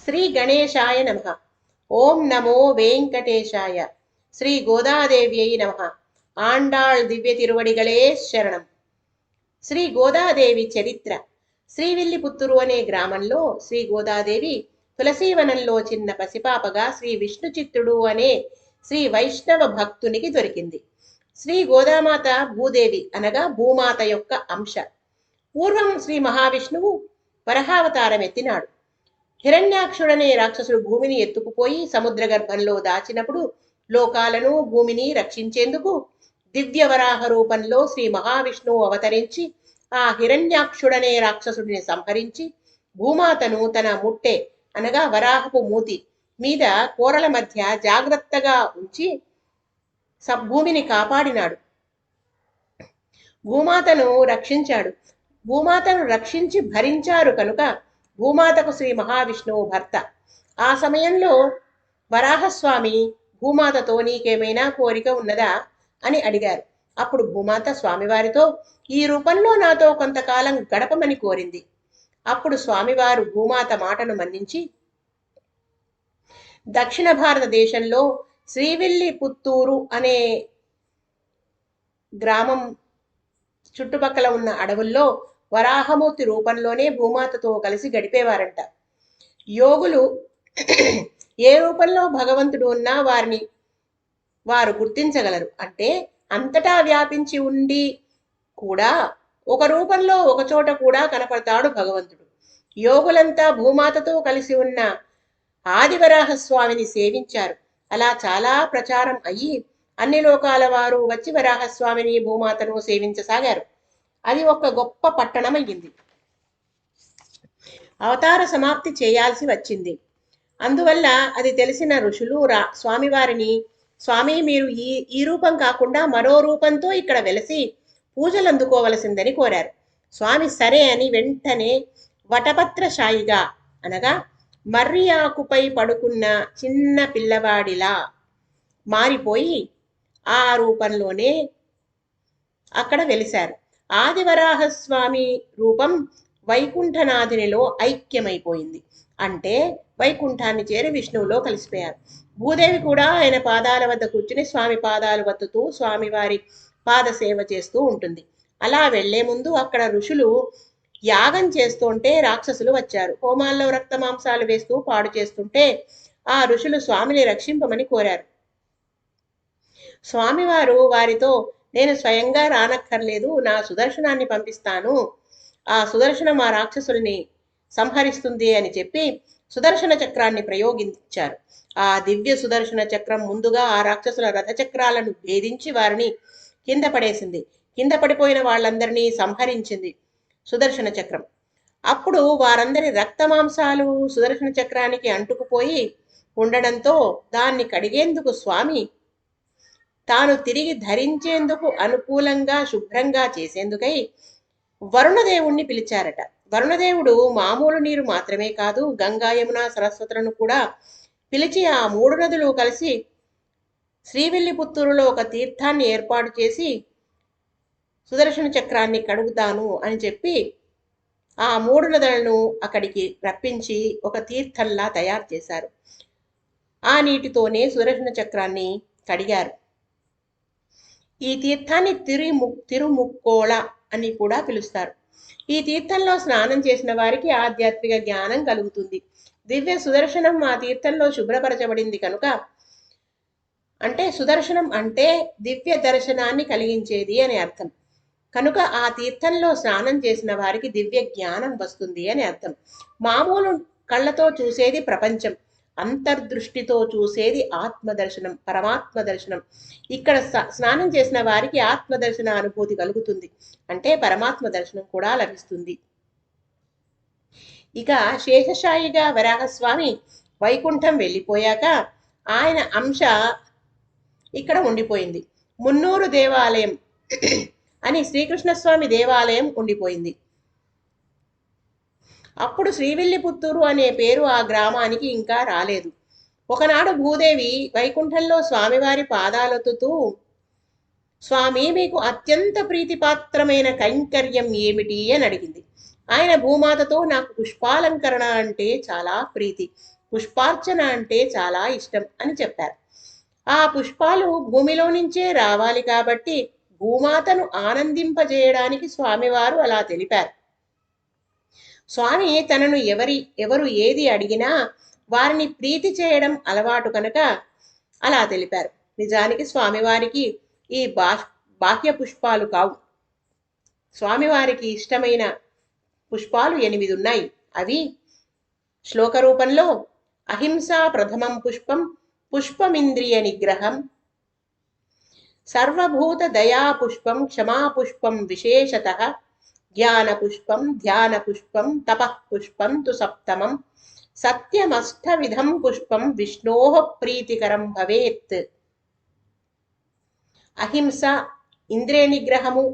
శ్రీ గణేశాయ నమః. ఓం నమో వెంకటేశాయ. శ్రీ గోదాదేవ్యై నమః. ఆండాళ్ దివ్య తిరువడిగళే శరణం. శ్రీ గోదాదేవి చరిత్ర. శ్రీవిల్లిపుత్తూరు అనే గ్రామంలో శ్రీ గోదాదేవి తులసీవనంలో చిన్న పసిపాపగా శ్రీ విష్ణు చిత్తుడు అనే శ్రీ వైష్ణవ భక్తునికి దొరికింది. శ్రీ గోదామాత భూదేవి అనగా భూమాత యొక్క అంశ. పూర్వం శ్రీ మహావిష్ణువు వరహావతారం ఎత్తినాడు. హిరణ్యాక్షుడనే రాక్షసుడు భూమిని ఎత్తుకుపోయి సముద్ర గర్భంలో దాచినప్పుడు లోకాలను భూమిని రక్షించేందుకు దివ్య వరాహ రూపంలో శ్రీ మహావిష్ణువు అవతరించి ఆ హిరణ్యాక్షుడనే రాక్షసుడిని సంహరించి భూమాతను తన ముట్టె అనగా వరాహపు మూతి మీద కూరల మధ్య జాగ్రత్తగా ఉంచి భూమిని కాపాడినాడు. భూమాతను రక్షించాడు. భూమాతను రక్షించి భరించారు కనుక భూమాతకు శ్రీ మహావిష్ణువు భర్త. ఆ సమయంలో వరాహస్వామి భూమాతతో నీకేమైనా కోరిక ఉన్నదా అని అడిగారు. అప్పుడు భూమాత స్వామివారితో ఈ రూపంలో నాతో కొంతకాలం గడపమని కోరింది. అప్పుడు స్వామివారు భూమాత మాటను మన్నించి దక్షిణ భారతదేశంలో శ్రీవిల్లిపుత్తూరు అనే గ్రామం చుట్టుపక్కల ఉన్న అడవుల్లో వరాహమూర్తి రూపంలోనే భూమాతతో కలిసి గడిపేవారంట. యోగులు ఏ రూపంలో భగవంతుడు ఉన్నా వారిని వారు గుర్తించగలరు. అంటే అంతటా వ్యాపించి ఉండి కూడా ఒక రూపంలో ఒక చోట కూడా కనపడతాడు భగవంతుడు. యోగులంతా భూమాతతో కలిసి ఉన్న ఆదివరాహస్వామిని సేవించారు. అలా చాలా ప్రచారం అయ్యి అన్ని లోకాల వారు వచ్చి వరాహస్వామిని భూమాతను సేవించసాగారు. అది ఒక గొప్ప పట్టణమయ్యింది. అవతార సమాప్తి చేయాల్సి వచ్చింది. అందువల్ల అది తెలిసిన ఋషులు స్వామివారిని స్వామి మీరు ఈ రూపం కాకుండా మరో రూపంతో ఇక్కడ వెలసి పూజలు అందుకోవలసిందని కోరారు. స్వామి సరే అని వెంటనే వటపత్రశాయిగా అనగా మర్రి ఆకుపై పడుకున్న చిన్న పిల్లవాడిలా మారిపోయి ఆ రూపంలోనే అక్కడ వెలిశారు. ఆదివరాహస్వామి రూపం వైకుంఠనాథునిలో ఐక్యమైపోయింది. అంటే వైకుంఠాన్ని చేరి విష్ణువులో కలిసిపోయారు. భూదేవి కూడా ఆయన పాదాల వద్ద కూర్చుని స్వామి పాదాలు వత్తుతూ స్వామివారి పాద సేవ చేస్తూ ఉంటుంది. అలా వెళ్లే ముందు అక్కడ ఋషులు యాగం చేస్తుంటే రాక్షసులు వచ్చారు. హోమాల్లో రక్త మాంసాలు వేస్తూ పాడు చేస్తుంటే ఆ ఋషులు స్వామిని రక్షింపమని కోరారు. స్వామివారు వారితో నేను స్వయంగా రానక్కర్లేదు, నా సుదర్శనాన్ని పంపిస్తాను, ఆ సుదర్శనం ఆ రాక్షసుల్ని సంహరిస్తుంది అని చెప్పి సుదర్శన చక్రాన్ని ప్రయోగించారు. ఆ దివ్య సుదర్శన చక్రం ముందుగా ఆ రాక్షసుల రథచక్రాలను భేదించి వారిని కింద పడేసింది. కింద పడిపోయిన వాళ్ళందరినీ సంహరించింది సుదర్శన చక్రం. అప్పుడు వారందరి రక్త మాంసాలు సుదర్శన చక్రానికి అంటుకుపోయి ఉండడంతో దాన్ని కడిగేందుకు స్వామి తాను తిరిగి ధరించేందుకు అనుకూలంగా శుభ్రంగా చేసేందుకై వరుణదేవుణ్ణి పిలిచారట. వరుణదేవుడు మామూలు నీరు మాత్రమే కాదు, గంగా యమున సరస్వతులను కూడా పిలిచి ఆ 3 నదులు కలిసి శ్రీవిల్లిపుత్తూరులో ఒక తీర్థాన్ని ఏర్పాటు చేసి సుదర్శన చక్రాన్ని కడుగుతాను అని చెప్పి ఆ 3 నదులను అక్కడికి రప్పించి ఒక తీర్థంలా తయారు చేశారు. ఆ నీటితోనే సుదర్శన చక్రాన్ని కడిగారు. ఈ తీర్థాన్ని తిరుముక్కోళ అని కూడా పిలుస్తారు. ఈ తీర్థంలో స్నానం చేసిన వారికి ఆధ్యాత్మిక జ్ఞానం కలుగుతుంది. దివ్య సుదర్శనం ఆ తీర్థంలో శుభ్రపరచబడింది కనుక, అంటే సుదర్శనం అంటే దివ్య దర్శనాన్ని కలిగించేది అని అర్థం. కనుక ఆ తీర్థంలో స్నానం చేసిన వారికి దివ్య జ్ఞానం వస్తుంది అని అర్థం. మామూలు కళ్ళతో చూసేది ప్రపంచం, అంతర్దృష్టితో చూసేది ఆత్మదర్శనం, పరమాత్మ దర్శనం. ఇక్కడ స్నానం చేసిన వారికి ఆత్మదర్శన అనుభూతి కలుగుతుంది, అంటే పరమాత్మ దర్శనం కూడా లభిస్తుంది. ఇక శేషశాయిగా వరాహస్వామి వైకుంఠం వెళ్ళిపోయాక ఆయన అంశ ఇక్కడ ఉండిపోయింది. మున్నూరు దేవాలయం అని శ్రీకృష్ణస్వామి దేవాలయం ఉండిపోయింది. అప్పుడు శ్రీవిల్లిపుత్తూరు అనే పేరు ఆ గ్రామానికి ఇంకా రాలేదు. ఒకనాడు భూదేవి వైకుంఠంలో స్వామివారి పాదాలొత్తుతూ స్వామి మీకు అత్యంత ప్రీతిపాత్రమైన కైంకర్యం ఏమిటి అని అడిగింది. ఆయన భూమాతతో నాకు పుష్పాలంకరణ అంటే చాలా ప్రీతి, పుష్పార్చన అంటే చాలా ఇష్టం అని చెప్పారు. ఆ పుష్పాలు భూమిలో నుంచే రావాలి కాబట్టి భూమాతను ఆనందింపజేయడానికి స్వామివారు అలా తెలిపారు. స్వామి తనను ఎవరు ఏది అడిగినా వారిని ప్రీతి చేయడం అలవాటు కనుక అలా తెలిపారు. నిజానికి స్వామివారికి ఈ బాహ్య పుష్పాలు కావు. స్వామివారికి ఇష్టమైన పుష్పాలు 8 ఉన్నాయి. అవి శ్లోక రూపంలో అహింసా ప్రథమం పుష్పం, పుష్పమింద్రియ నిగ్రహం, సర్వభూత దయా పుష్పం, క్షమా పుష్పం విశేషతః, జ్ఞాన పుష్పం, ధ్యాన పుష్పం, తపః పుష్పం తు సప్తమం, సత్యమష్టవిధం పుష్పం విష్ణోః ప్రీతికరం భవేత్. అహింస, ఇంద్రియ నిగ్రహము,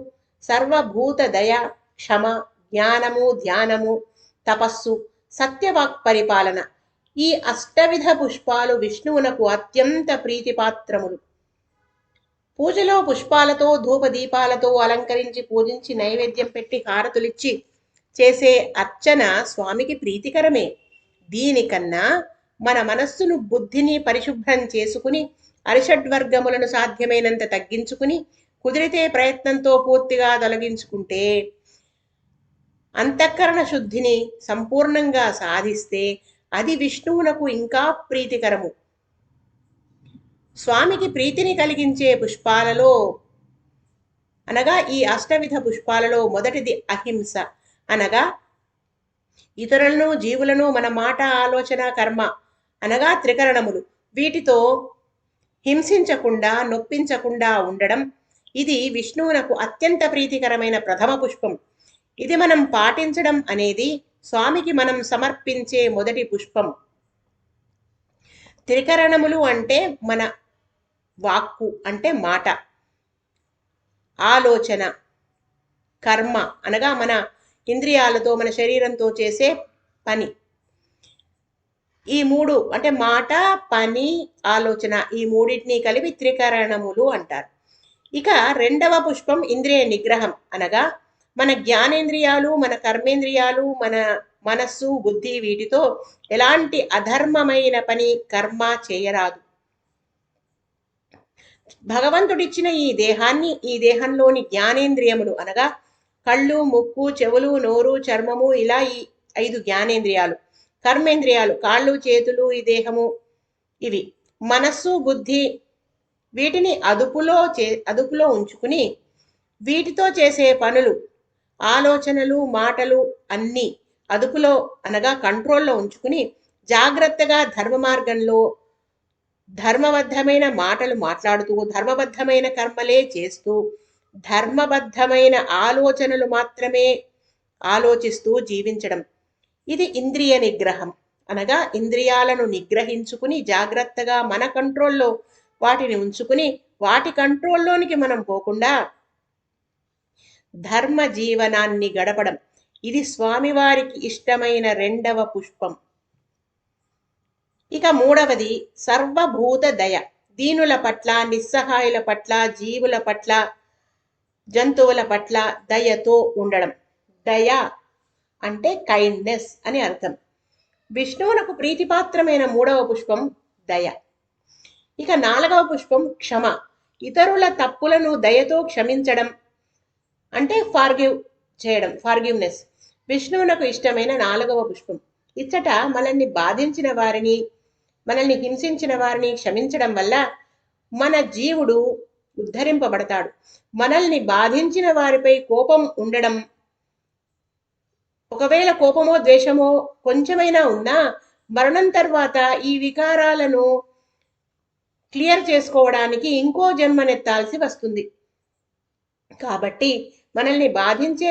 సర్వభూత దయ, క్షమ, జ్ఞానము, ధ్యానము, తపస్సు, సత్యవాక్ పరిపాలన, ఈ అష్టవిధ పుష్పాలు విష్ణువునకు అత్యంత ప్రీతిపాత్రములు. పూజలో పుష్పాలతో ధూపదీపాలతో అలంకరించి పూజించి నైవేద్యం పెట్టి హారతులిచ్చి చేసే అర్చన స్వామికి ప్రీతికరమే. దీనికన్నా మన మనస్సును బుద్ధిని పరిశుభ్రం చేసుకుని అరిషడ్వర్గములను సాధ్యమైనంత తగ్గించుకుని కుదిరితే ప్రయత్నంతో పూర్తిగా తొలగించుకుంటే అంతఃకరణ శుద్ధిని సంపూర్ణంగా సాధిస్తే అది విష్ణువునకు ఇంకా ప్రీతికరము. స్వామికి ప్రీతిని కలిగించే పుష్పాలలో అనగా ఈ అష్టవిధ పుష్పాలలో మొదటిది అహింస, అనగా ఇతరులను జీవులను మన మాట ఆలోచన కర్మ అనగా త్రికరణములు వీటితో హింసించకుండా నొప్పించకుండా ఉండడం. ఇది విష్ణువునకు అత్యంత ప్రీతికరమైన ప్రథమ పుష్పం. ఇది మనం పాటించడం అనేది స్వామికి మనం సమర్పించే మొదటి పుష్పం. త్రికరణములు అంటే మన వాక్కు అంటే మాట, ఆలోచన, కర్మ అనగా మన ఇంద్రియాలతో మన శరీరంతో చేసే పని. ఈ మూడు అంటే మాట, పని, ఆలోచన, ఈ మూడింటిని కలిపి త్రికరణములు అంటారు. ఇక రెండవ పుష్పం ఇంద్రియ నిగ్రహం, అనగా మన జ్ఞానేంద్రియాలు, మన కర్మేంద్రియాలు, మన మనస్సు, బుద్ధి వీటితో ఎలాంటి అధర్మమైన పని కర్మ చేయరాదు. భగవంతుడిచ్చిన ఈ దేహాన్ని, ఈ దేహంలోని జ్ఞానేంద్రియములు అనగా కళ్ళు, ముక్కు, చెవులు, నోరు, చర్మము, ఇలా ఈ 5 జ్ఞానేంద్రియాలు. కర్మేంద్రియాలు కాళ్ళు, చేతులు, ఈ దేహము, ఇవి మనస్సు, బుద్ధి వీటిని అదుపులో ఉంచుకుని వీటితో చేసే పనులు, ఆలోచనలు, మాటలు అన్నీ అదుపులో అనగా కంట్రోల్లో ఉంచుకుని జాగ్రత్తగా ధర్మ మార్గంలో ధర్మబద్ధమైన మాటలు మాట్లాడుతూ ధర్మబద్ధమైన కర్మలే చేస్తూ ధర్మబద్ధమైన ఆలోచనలు మాత్రమే ఆలోచిస్తూ జీవించడం. ఇది ఇంద్రియ నిగ్రహం, అనగా ఇంద్రియాలను నిగ్రహించుకుని జాగ్రత్తగా మన కంట్రోల్లో వాటిని ఉంచుకుని వాటి కంట్రోల్లోనికి మనం పోకుండా ధర్మ జీవనాన్ని గడపడం. ఇది స్వామివారికి ఇష్టమైన రెండవ పుష్పం. ఇక మూడవది సర్వభూత దయ. దీనుల పట్ల, నిస్సహాయుల పట్ల, జీవుల పట్ల, జంతువుల పట్ల దయతో ఉండడం. దయ అంటే కైండ్నెస్ అని అర్థం. విష్ణువునకు ప్రీతిపాత్రమైన మూడవ పుష్పం దయ. ఇక నాలుగవ పుష్పం క్షమ. ఇతరుల తప్పులను దయతో క్షమించడం అంటే ఫార్గివ్నెస్ విష్ణువునకు ఇష్టమైన 4వ పుష్పం. ఇచ్చట మనల్ని బాధించిన వారిని, మనల్ని హింసించిన వారిని క్షమించడం వల్ల మన జీవుడు ఉద్ధరింపబడతాడు. మనల్ని బాధించిన వారిపై కోపం ఉండడం, ఒకవేళ కోపమో ద్వేషమో కొంచెమైనా ఉన్నా మరణం తర్వాత ఈ వికారాలను క్లియర్ చేసుకోవడానికి ఇంకో జన్మనెత్తాల్సి వస్తుంది. కాబట్టి మనల్ని బాధించే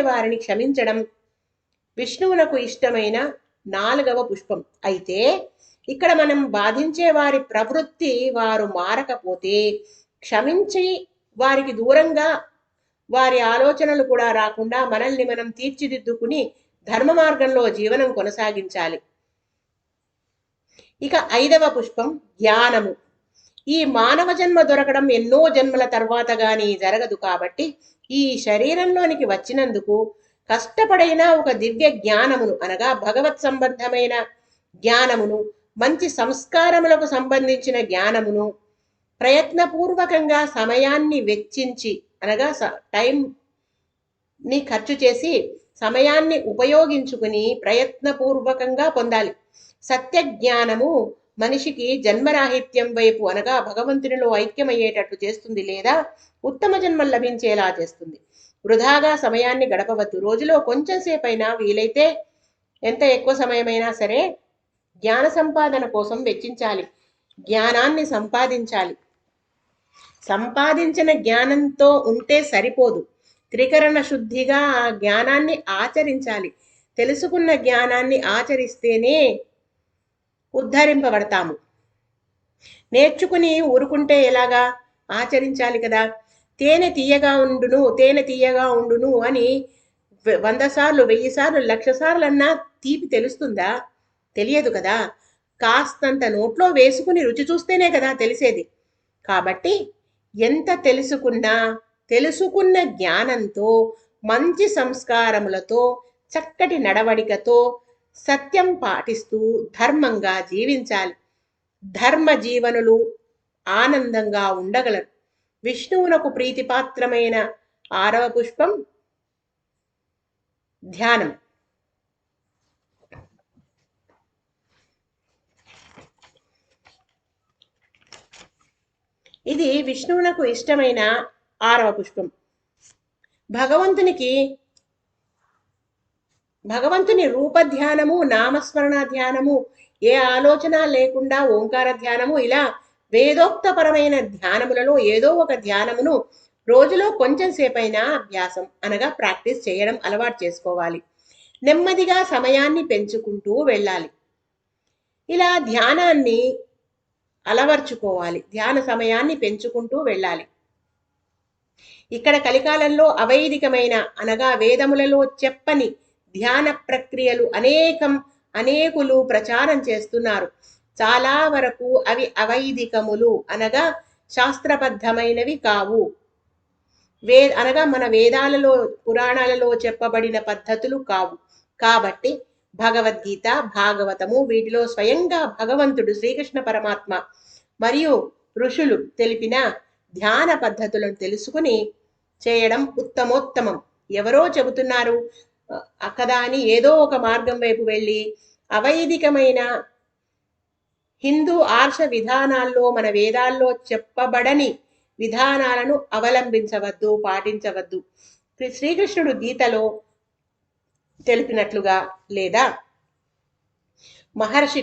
వారిని క్షమించడం విష్ణువునకు ఇష్టమైన 4వ పుష్పం. అయితే ఇక్కడ మనం బాధించే వారి ప్రవృత్తి వారు మారకపోతే క్షమించి వారికి దూరంగా వారి ఆలోచనలు కూడా రాకుండా మనల్ని మనం తీర్చిదిద్దుకుని ధర్మ మార్గంలో జీవనం కొనసాగించాలి. ఇక 5వ పుష్పం జ్ఞానము. ఈ మానవ జన్మ దొరకడం ఎన్నో జన్మల తర్వాత గాని జరగదు. కాబట్టి ఈ శరీరంలోనికి వచ్చినందుకు కష్టపడైనా ఒక దివ్య జ్ఞానమును అనగా భగవత్ సంబంధమైన జ్ఞానమును, మంచి సంస్కారములకు సంబంధించిన జ్ఞానమును ప్రయత్నపూర్వకంగా సమయాన్ని వెచ్చించి అనగా టైంని ఖర్చు చేసి సమయాన్ని ఉపయోగించుకుని ప్రయత్నపూర్వకంగా పొందాలి. సత్య జ్ఞానము మనిషికి జన్మరాహిత్యం వైపు అనగా భగవంతునిలో ఐక్యమయ్యేటట్లు చేస్తుంది, లేదా ఉత్తమ జన్మలు లభించేలా చేస్తుంది. వృధాగా సమయాన్ని గడపవద్దు. రోజులో కొంచెం సేపైనా, వీలైతే ఎంత ఎక్కువ సమయమైనా సరే జ్ఞాన సంపాదన కోసం వెచ్చించాలి. జ్ఞానాన్ని సంపాదించాలి. సంపాదించిన జ్ఞానంతో ఉంటే సరిపోదు, త్రికరణ శుద్ధిగా ఆ జ్ఞానాన్ని ఆచరించాలి. తెలుసుకున్న జ్ఞానాన్ని ఆచరిస్తేనే ఉద్ధరింపబడతాము. నేర్చుకుని ఊరుకుంటే ఎలాగా? ఆచరించాలి కదా. తేనె తీయగా ఉండును, తేనె తీయగా ఉండును అని 100 సార్లు, 1000 సార్లు, 1,00,000 సార్లు అన్నా తీపి తెలుస్తుందా? తెలియదు కదా. కాస్తంత నోట్లో వేసుకుని రుచి చూస్తేనే కదా తెలిసేది. కాబట్టి ఎంత తెలుసుకున్నా, తెలుసుకున్న జ్ఞానంతో, మంచి సంస్కారములతో, చక్కటి నడవడికతో, సత్యం పాటిస్తూ ధర్మంగా జీవించాలి. ధర్మ జీవనులు ఆనందంగా ఉండగలరు. విష్ణువునకు ప్రీతిపాత్రమైన 6వ పుష్పం ధ్యానం. ఇది విష్ణువునకు ఇష్టమైన 6వ పుష్పం. భగవంతుని రూప ధ్యానము, నామస్మరణ ధ్యానము, ఏ ఆలోచన లేకుండా ఓంకార ధ్యానము, ఇలా వేదోక్తపరమైన ధ్యానములలో ఏదో ఒక ధ్యానమును రోజులో కొంచెం సేపైనా అభ్యాసం అనగా ప్రాక్టీస్ చేయడం అలవాటు చేసుకోవాలి. నెమ్మదిగా సమయాన్ని పెంచుకుంటూ వెళ్ళాలి. ఇలా ధ్యానాన్ని అలవర్చుకోవాలి. ధ్యాన సమయాన్ని పెంచుకుంటూ వెళ్ళాలి. ఇక్కడ కలికాలంలో అవైదికమైన అనగా వేదములలో చెప్పని ధ్యాన ప్రక్రియలు అనేకులు ప్రచారం చేస్తున్నారు. చాలా వరకు అవి అవైదికములు అనగా శాస్త్రబద్ధమైనవి కావు. అనగా మన వేదాలలో, పురాణాలలో చెప్పబడిన పద్ధతులు కావు. కాబట్టి భగవద్గీత, భాగవతము వీటిలో స్వయంగా భగవంతుడు శ్రీకృష్ణ పరమాత్మ మరియు ఋషులు తెలిపిన ధ్యాన పద్ధతులను తెలుసుకుని చేయడం ఉత్తమోత్తమం. ఎవరో చెబుతున్నారు కదా అని ఏదో ఒక మార్గం వైపు వెళ్ళి అవైదికమైన హిందూ ఆర్ష విధానాల్లో, మన వేదాల్లో చెప్పబడని విధానాలను అవలంబించవద్దు, పాటించవద్దు. శ్రీకృష్ణుడు గీతలో తెలిపినట్లుగా, లేదా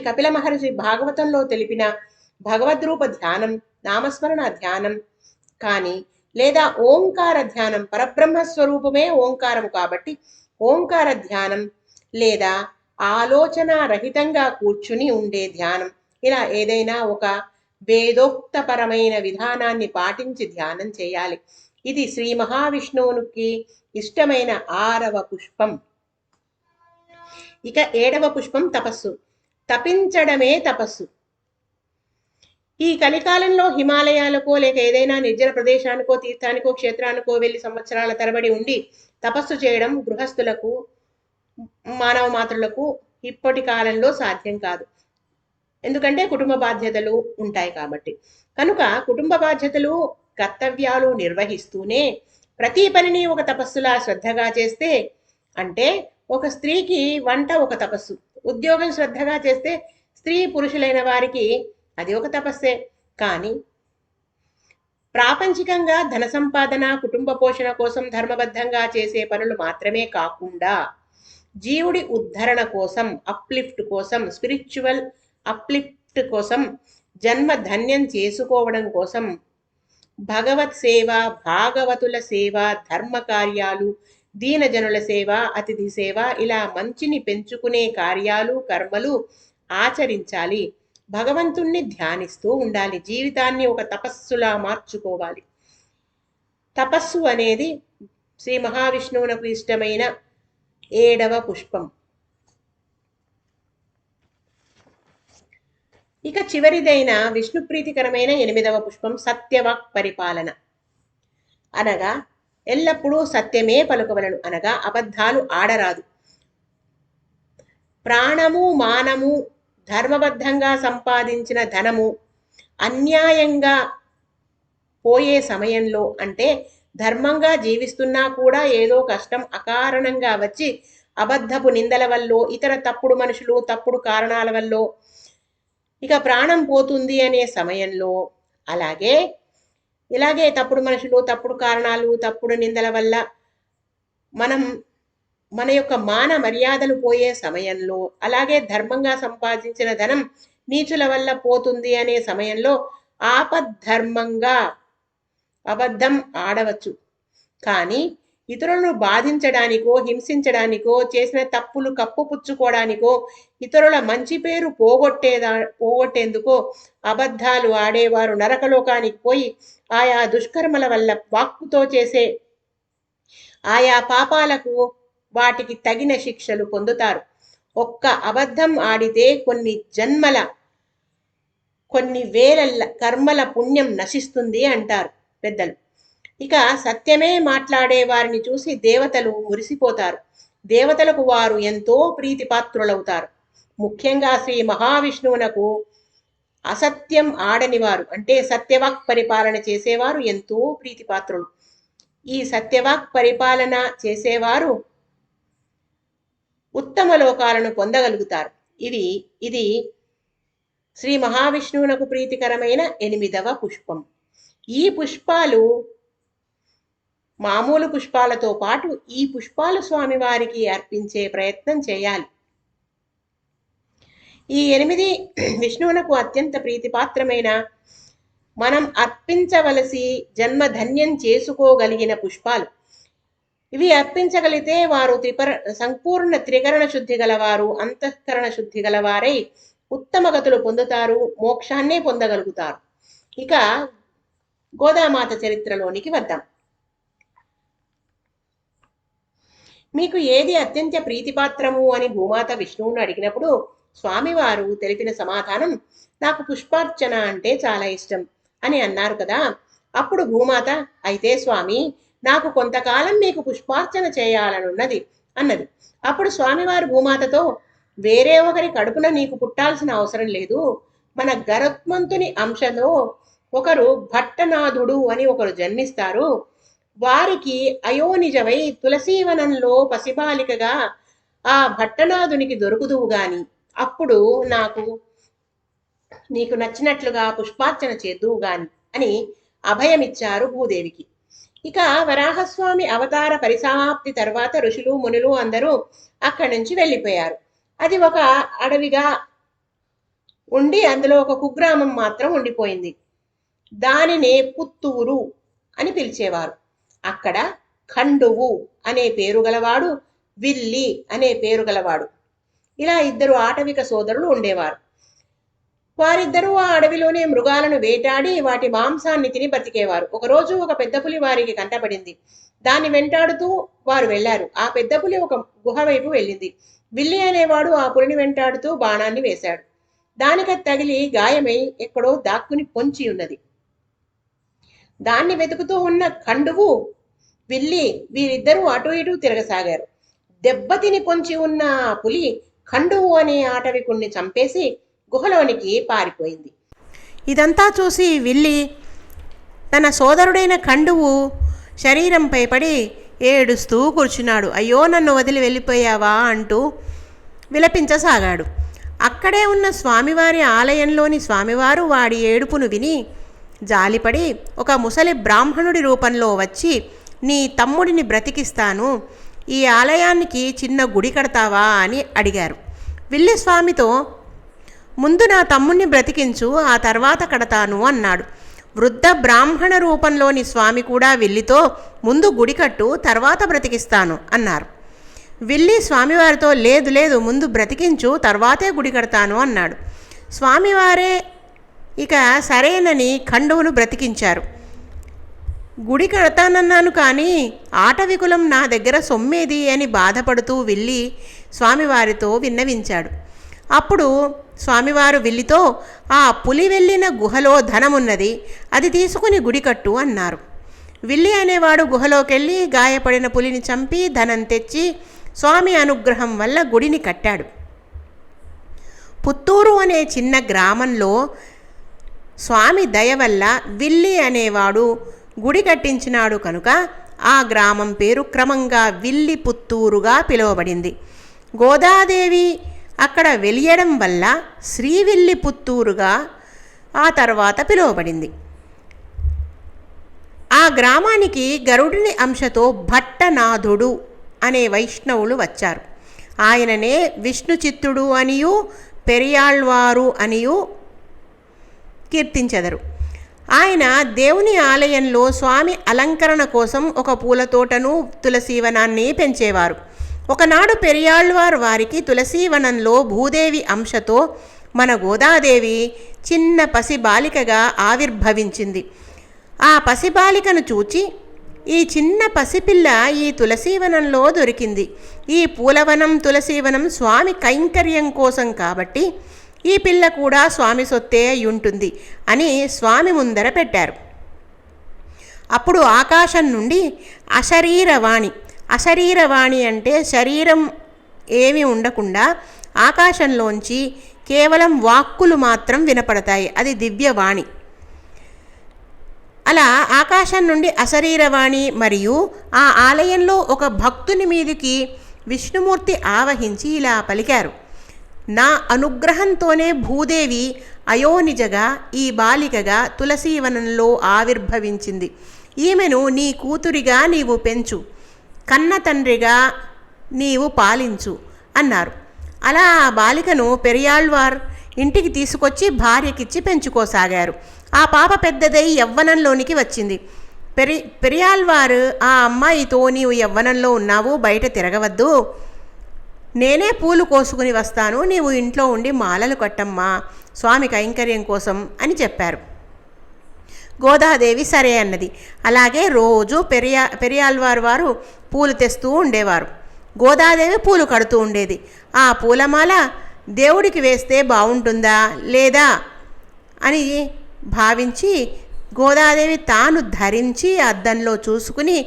కపిల మహర్షి భాగవతంలో తెలిపిన భగవద్రూప ధ్యానం, నామస్మరణ ధ్యానం కానీ, లేదా ఓంకార ధ్యానం, పరబ్రహ్మ స్వరూపమే ఓంకారము కాబట్టి ఓంకార ధ్యానం, లేదా ఆలోచన రహితంగా కూర్చుని ఉండే ధ్యానం, ఇలా ఏదైనా ఒక వేదోక్తపరమైన విధానాన్ని పాటించి ధ్యానం చేయాలి. ఇది శ్రీ మహావిష్ణువునికి ఇష్టమైన 6వ పుష్పం. ఇక 7వ పుష్పం తపస్సు. తపించడమే తపస్సు. ఈ కలికాలంలో హిమాలయాలకో లేక ఏదైనా నిర్జన ప్రదేశానికో, తీర్థానికో, క్షేత్రానికో వెళ్ళి సంవత్సరాల తరబడి ఉండి తపస్సు చేయడం గృహస్థులకు, మానవ మాతృలకు ఇప్పటి కాలంలో సాధ్యం కాదు. ఎందుకంటే కుటుంబ బాధ్యతలు ఉంటాయి కాబట్టి. కనుక కుటుంబ బాధ్యతలు, కర్తవ్యాలు నిర్వహిస్తూనే ప్రతి పనిని ఒక తపస్సులా శ్రద్ధగా చేస్తే, అంటే ఒక స్త్రీకి వంట ఒక తపస్సు, ఉద్యోగం శ్రద్ధగా చేస్తే స్త్రీ పురుషులైన వారికి అది ఒక తపస్సే. కానీ ప్రాపంచికంగా ధన సంపాదన, కుటుంబ పోషణ కోసం ధర్మబద్ధంగా చేసే పనులు మాత్రమే కాకుండా జీవుడి ఉద్ధరణ కోసం, అప్లిఫ్ట్ కోసం, స్పిరిచువల్ అప్లిఫ్ట్ కోసం, జన్మ ధన్యం చేసుకోవడం కోసం భగవత్ సేవ, భాగవతుల సేవ, ధర్మ కార్యాలు, దీనజనుల సేవ, అతిథి సేవ, ఇలా మంచిని పెంచుకునే కార్యాలు, కర్మలు ఆచరించాలి. భగవంతుణ్ణి ధ్యానిస్తూ ఉండాలి. జీవితాన్ని ఒక తపస్సులా మార్చుకోవాలి. తపస్సు అనేది శ్రీ మహావిష్ణువునకు ఇష్టమైన 7వ పుష్పం. ఇక చివరిదైన విష్ణు ప్రీతికరమైన 8వ పుష్పం సత్యవాక్ పరిపాలన. అనగా ఎల్లప్పుడూ సత్యమే పలుకవలను, అనగా అబద్ధాలు ఆడరాదు. ప్రాణము మానము ధర్మబద్ధంగా సంపాదించిన ధనము అన్యాయంగా పోయే సమయంలో, అంటే ధర్మంగా జీవిస్తున్నా కూడా ఏదో కష్టం అకారణంగా వచ్చి అబద్ధపు నిందల వల్ల, ఇతర తప్పుడు మనుషులు తప్పుడు కారణాల వల్ల ఇక ప్రాణం పోతుంది అనే సమయంలో, ఇలాగే తప్పుడు మనుషులు తప్పుడు కారణాలు తప్పుడు నిందల వల్ల మన యొక్క మాన మర్యాదలు పోయే సమయంలో, అలాగే ధర్మంగా సంపాదించిన ధనం నీచుల వల్ల పోతుంది అనే సమయంలో ఆపద్ధర్మంగా అబద్ధం ఆడవచ్చు. కానీ ఇతరులను బాధించడానికో హింసించడానికో చేసిన తప్పులు కప్పుపుచ్చుకోవడానికో ఇతరుల మంచి పేరు పోగొట్టేందుకో అబద్ధాలు ఆడేవారు నరకలోకానికి పోయి ఆయా దుష్కర్మల వల్ల వాక్కుతో చేసే ఆయా పాపాలకు వాటికి తగిన శిక్షలు పొందుతారు. ఒక్క అబద్ధం ఆడితే కొన్ని వేల కర్మల పుణ్యం నశిస్తుంది అంటారు పెద్దలు. ఇక సత్యమే మాట్లాడే వారిని చూసి దేవతలు మురిసిపోతారు. దేవతలకు వారు ఎంతో ప్రీతిపాత్రులవుతారు. ముఖ్యంగా శ్రీ మహావిష్ణువునకు అసత్యం ఆడని వారు, అంటే సత్యవాక్ పరిపాలన చేసేవారు ఎంతో ప్రీతిపాత్రులు. ఈ సత్యవాక్ పరిపాలన చేసేవారు ఉత్తమ లోకాలను పొందగలుగుతారు. ఇది శ్రీ మహావిష్ణువునకు ప్రీతికరమైన 8వ పుష్పం. ఈ పుష్పాలు మామూలు పుష్పాలతో పాటు ఈ పుష్పాలు స్వామివారికి అర్పించే ప్రయత్నం చేయాలి. ఈ 8 విష్ణువునకు అత్యంత ప్రీతిపాత్రమైన, మనం అర్పించవలసి జన్మధన్యం చేసుకోగలిగిన పుష్పాలు. ఇవి అర్పించగలిగితే వారు సంపూర్ణ త్రికరణ శుద్ధి గలవారు, అంతఃకరణ శుద్ధి గలవారై ఉత్తమ గతులు పొందుతారు, మోక్షాన్నే పొందగలుగుతారు. ఇక గోదామాత చరిత్రలోనికి వద్దాం. మీకు ఏది అత్యంత ప్రీతిపాత్రము అని భూమాత విష్ణువును అడిగినప్పుడు స్వామివారు తెలిపిన సమాధానం, నాకు పుష్పార్చన అంటే చాలా ఇష్టం అని అన్నారు కదా. అప్పుడు భూమాత, అయితే స్వామి, నాకు కొంతకాలం మీకు పుష్పార్చన చేయాలనున్నది అన్నది. అప్పుడు స్వామివారు భూమాతతో, వేరే ఒకరి కడుపున నీకు పుట్టాల్సిన అవసరం లేదు. మన గరుత్మంతుని అంశలో ఒకరు భట్టనాథుడు అని ఒకరు జన్మిస్తారు. వారికి అయోనిజమై తులసీవనంలో పసిబాలికగా ఆ భట్టనాథునికి దొరుకుదువు గాని, అప్పుడు నీకు నచ్చినట్లుగా పుష్పార్చన చేద్దువు గాని అని అభయమిచ్చారు భూదేవికి. ఇక వరాహస్వామి అవతార పరిసమాప్తి తర్వాత ఋషులు మునులు అందరూ అక్కడి నుంచి వెళ్ళిపోయారు. అది ఒక అడవిగా ఉండి అందులో ఒక కుగ్రామం మాత్రం ఉండిపోయింది. దానినే పుత్తూరు అని పిలిచేవారు. అక్కడ ఖండువు అనే పేరు గలవాడు, విల్లి అనే పేరు గలవాడు, ఇలా 2 ఆటవిక సోదరులు ఉండేవారు. వారిద్దరూ ఆ అడవిలోనే మృగాలను వేటాడి వాటి మాంసాన్ని తిని బతికేవారు. ఒకరోజు ఒక పెద్ద పులి వారికి కంటపడింది. దాన్ని వెంటాడుతూ వారు వెళ్లారు. ఆ పెద్ద పులి ఒక గుహ వైపు వెళ్ళింది. విల్లి అనేవాడు ఆ పులిని వెంటాడుతూ బాణాన్ని వేశాడు. దానికి తగిలి గాయమై ఎక్కడో దాక్కుని పొంచి ఉన్నది. దాన్ని వెతుకుతూ ఉన్న ఖండువు, విల్లి వీరిద్దరూ అటు ఇటు తిరగసాగారు. దెబ్బతిని పొంచి ఉన్న పులి ఖండువు అనే ఆటవికుణ్ణి చంపేసి గుహలోనికి పారిపోయింది. ఇదంతా చూసి విల్లి తన సోదరుడైన ఖండువు శరీరంపై పడి ఏడుస్తూ కూర్చున్నాడు. అయ్యో, నన్ను వదిలి వెళ్ళిపోయావా అంటూ విలపించసాగాడు. అక్కడే ఉన్న స్వామివారి ఆలయంలోని స్వామివారు వాడి ఏడుపును విని జాలిపడి ఒక ముసలి బ్రాహ్మణుడి రూపంలో వచ్చి, నీ తమ్ముడిని బ్రతికిస్తాను, ఈ ఆలయానికి చిన్న గుడి కడతావా అని అడిగారు. విల్లి స్వామితో, ముందు నా తమ్ముడిని బ్రతికించు, ఆ తర్వాత కడతాను అన్నాడు. వృద్ధ బ్రాహ్మణ రూపంలోని స్వామి కూడా విల్లితో, ముందు గుడి కట్టు, తర్వాత బ్రతికిస్తాను అన్నారు. విల్లి స్వామివారితో, లేదు లేదు, ముందు బ్రతికించు, తర్వాతే గుడి కడతాను అన్నాడు. స్వామివారే ఇక సరేనని ఖండువును బ్రతికించారు. గుడి కడతానన్నాను కానీ ఆటవికులం నా దగ్గర సొమ్మేది అని బాధపడుతూ విల్లి స్వామివారితో విన్నవించాడు. అప్పుడు స్వామివారు విల్లితో, ఆ పులి వెళ్ళిన గుహలో ధనమున్నది, అది తీసుకుని గుడి కట్టు అన్నారు. విల్లి అనేవాడు గుహలోకెళ్ళి గాయపడిన పులిని చంపి ధనం తెచ్చి స్వామి అనుగ్రహం వల్ల గుడిని కట్టాడు. పుత్తూరు అనే చిన్న గ్రామంలో స్వామి దయ వల్ల విల్లి అనేవాడు గుడి కట్టించినాడు కనుక ఆ గ్రామం పేరు క్రమంగా విల్లి పుత్తూరుగా పిలువబడింది. గోదాదేవి అక్కడ వెలియడం వల్ల శ్రీవిల్లి పుత్తూరుగా ఆ తర్వాత పిలువబడింది. ఆ గ్రామానికి గరుడిని అంశతో భట్టనాథుడు అనే వైష్ణవులు వచ్చారు. ఆయననే విష్ణు చిత్తుడు అనియు పెరియాళ్వారు అనియు కీర్తించెదరు. ఆయన దేవుని ఆలయంలో స్వామి అలంకరణ కోసం ఒక పూల తోటను తులసీవనాన్ని పెంచేవారు. ఒకనాడు పెరియాళ్వారు వారికి తులసీవనంలో భూదేవి అంశతో మన గోదాదేవి చిన్న పసిబాలికగా ఆవిర్భవించింది. ఆ పసిబాలికను చూచి ఈ చిన్న పసిపిల్ల ఈ తులసీవనంలో దొరికింది. ఈ పూలవనం తులసీవనం స్వామి కైంకర్యం కోసం కాబట్టి ఈ పిల్ల కూడా స్వామి సొత్తే అయ్యుంటుంది అని స్వామి ముందర పెట్టారు. అప్పుడు ఆకాశం నుండి అశరీరవాణి, అశరీరవాణి అంటే శరీరం ఏమీ ఉండకుండా ఆకాశంలోంచి కేవలం వాక్కులు మాత్రం వినపడతాయి, అది దివ్యవాణి. అలా ఆకాశం నుండి అశరీరవాణి మరియు ఆ ఆలయంలో ఒక భక్తుని మీదికి విష్ణుమూర్తి ఆవహించి ఇలా పలికారు: నా అనుగ్రహంతోనే భూదేవి అయోనిజగా ఈ బాలికగా తులసీవనంలో ఆవిర్భవించింది. ఈమెను నీ కూతురిగా నీవు పెంచు, కన్న తండ్రిగా నీవు పాలించు అన్నారు. అలా ఆ బాలికను పెరియాళ్వార్ ఇంటికి తీసుకొచ్చి భార్యకిచ్చి పెంచుకోసాగారు. ఆ పాప పెద్దదై యవ్వనంలోనికి వచ్చింది. పెరియాళ్వారు ఆ అమ్మాయితో నీవు యవ్వనంలో ఉన్నావు, బయట తిరగవద్దు, నేనే పూలు కోసుకుని వస్తాను, నీవు ఇంట్లో ఉండి మాలలు కట్టమ్మా స్వామి కైంకర్యం కోసం అని చెప్పారు. గోదాదేవి సరే అన్నది. అలాగే రోజు పెరియాళ్వారు వారు పూలు తెస్తూ ఉండేవారు. గోదాదేవి పూలు కడుతూ ఉండేది. ఆ పూలమాల దేవుడికి వేస్తే బాగుంటుందా లేదా అని భావించి గోదాదేవి తాను ధరించి అద్దంలో చూసుకుని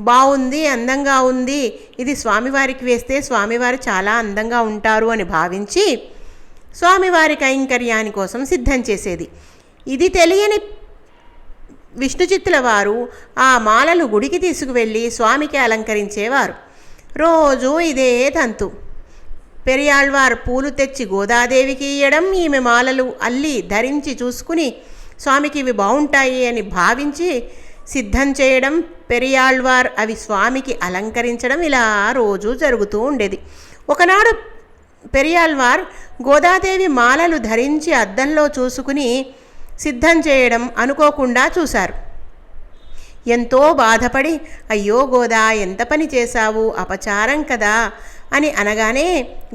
బాగుంది, అందంగా ఉంది, ఇది స్వామివారికి వేస్తే స్వామివారు చాలా అందంగా ఉంటారు అని భావించి స్వామివారి కైంకర్యాని కోసం సిద్ధం చేసేది. ఇది తెలియని విష్ణుచిత్తుల వారు ఆ మాలలు గుడికి తీసుకువెళ్ళి స్వామికి అలంకరించేవారు. రోజు ఇదే తంతు. పెరియాళ్వారు పూలు తెచ్చి గోదాదేవికి ఇయ్యడం, ఈమె మాలలు అల్లి ధరించి చూసుకుని స్వామికి ఇవి బాగుంటాయి అని భావించి సిద్ధం చేయడం, పెరియాళ్వార్ అవి స్వామికి అలంకరించడం, ఇలా రోజు జరుగుతూ ఉండేది. ఒకనాడు పెరియాళ్వార్ గోదాదేవి మాలలు ధరించి అద్దంలో చూసుకుని సిద్ధం చేయడం అనుకోకుండా చూశారు. ఎంతో బాధపడి, అయ్యో గోదా, ఎంత పని చేశావు, అపచారం కదా అని అనగానే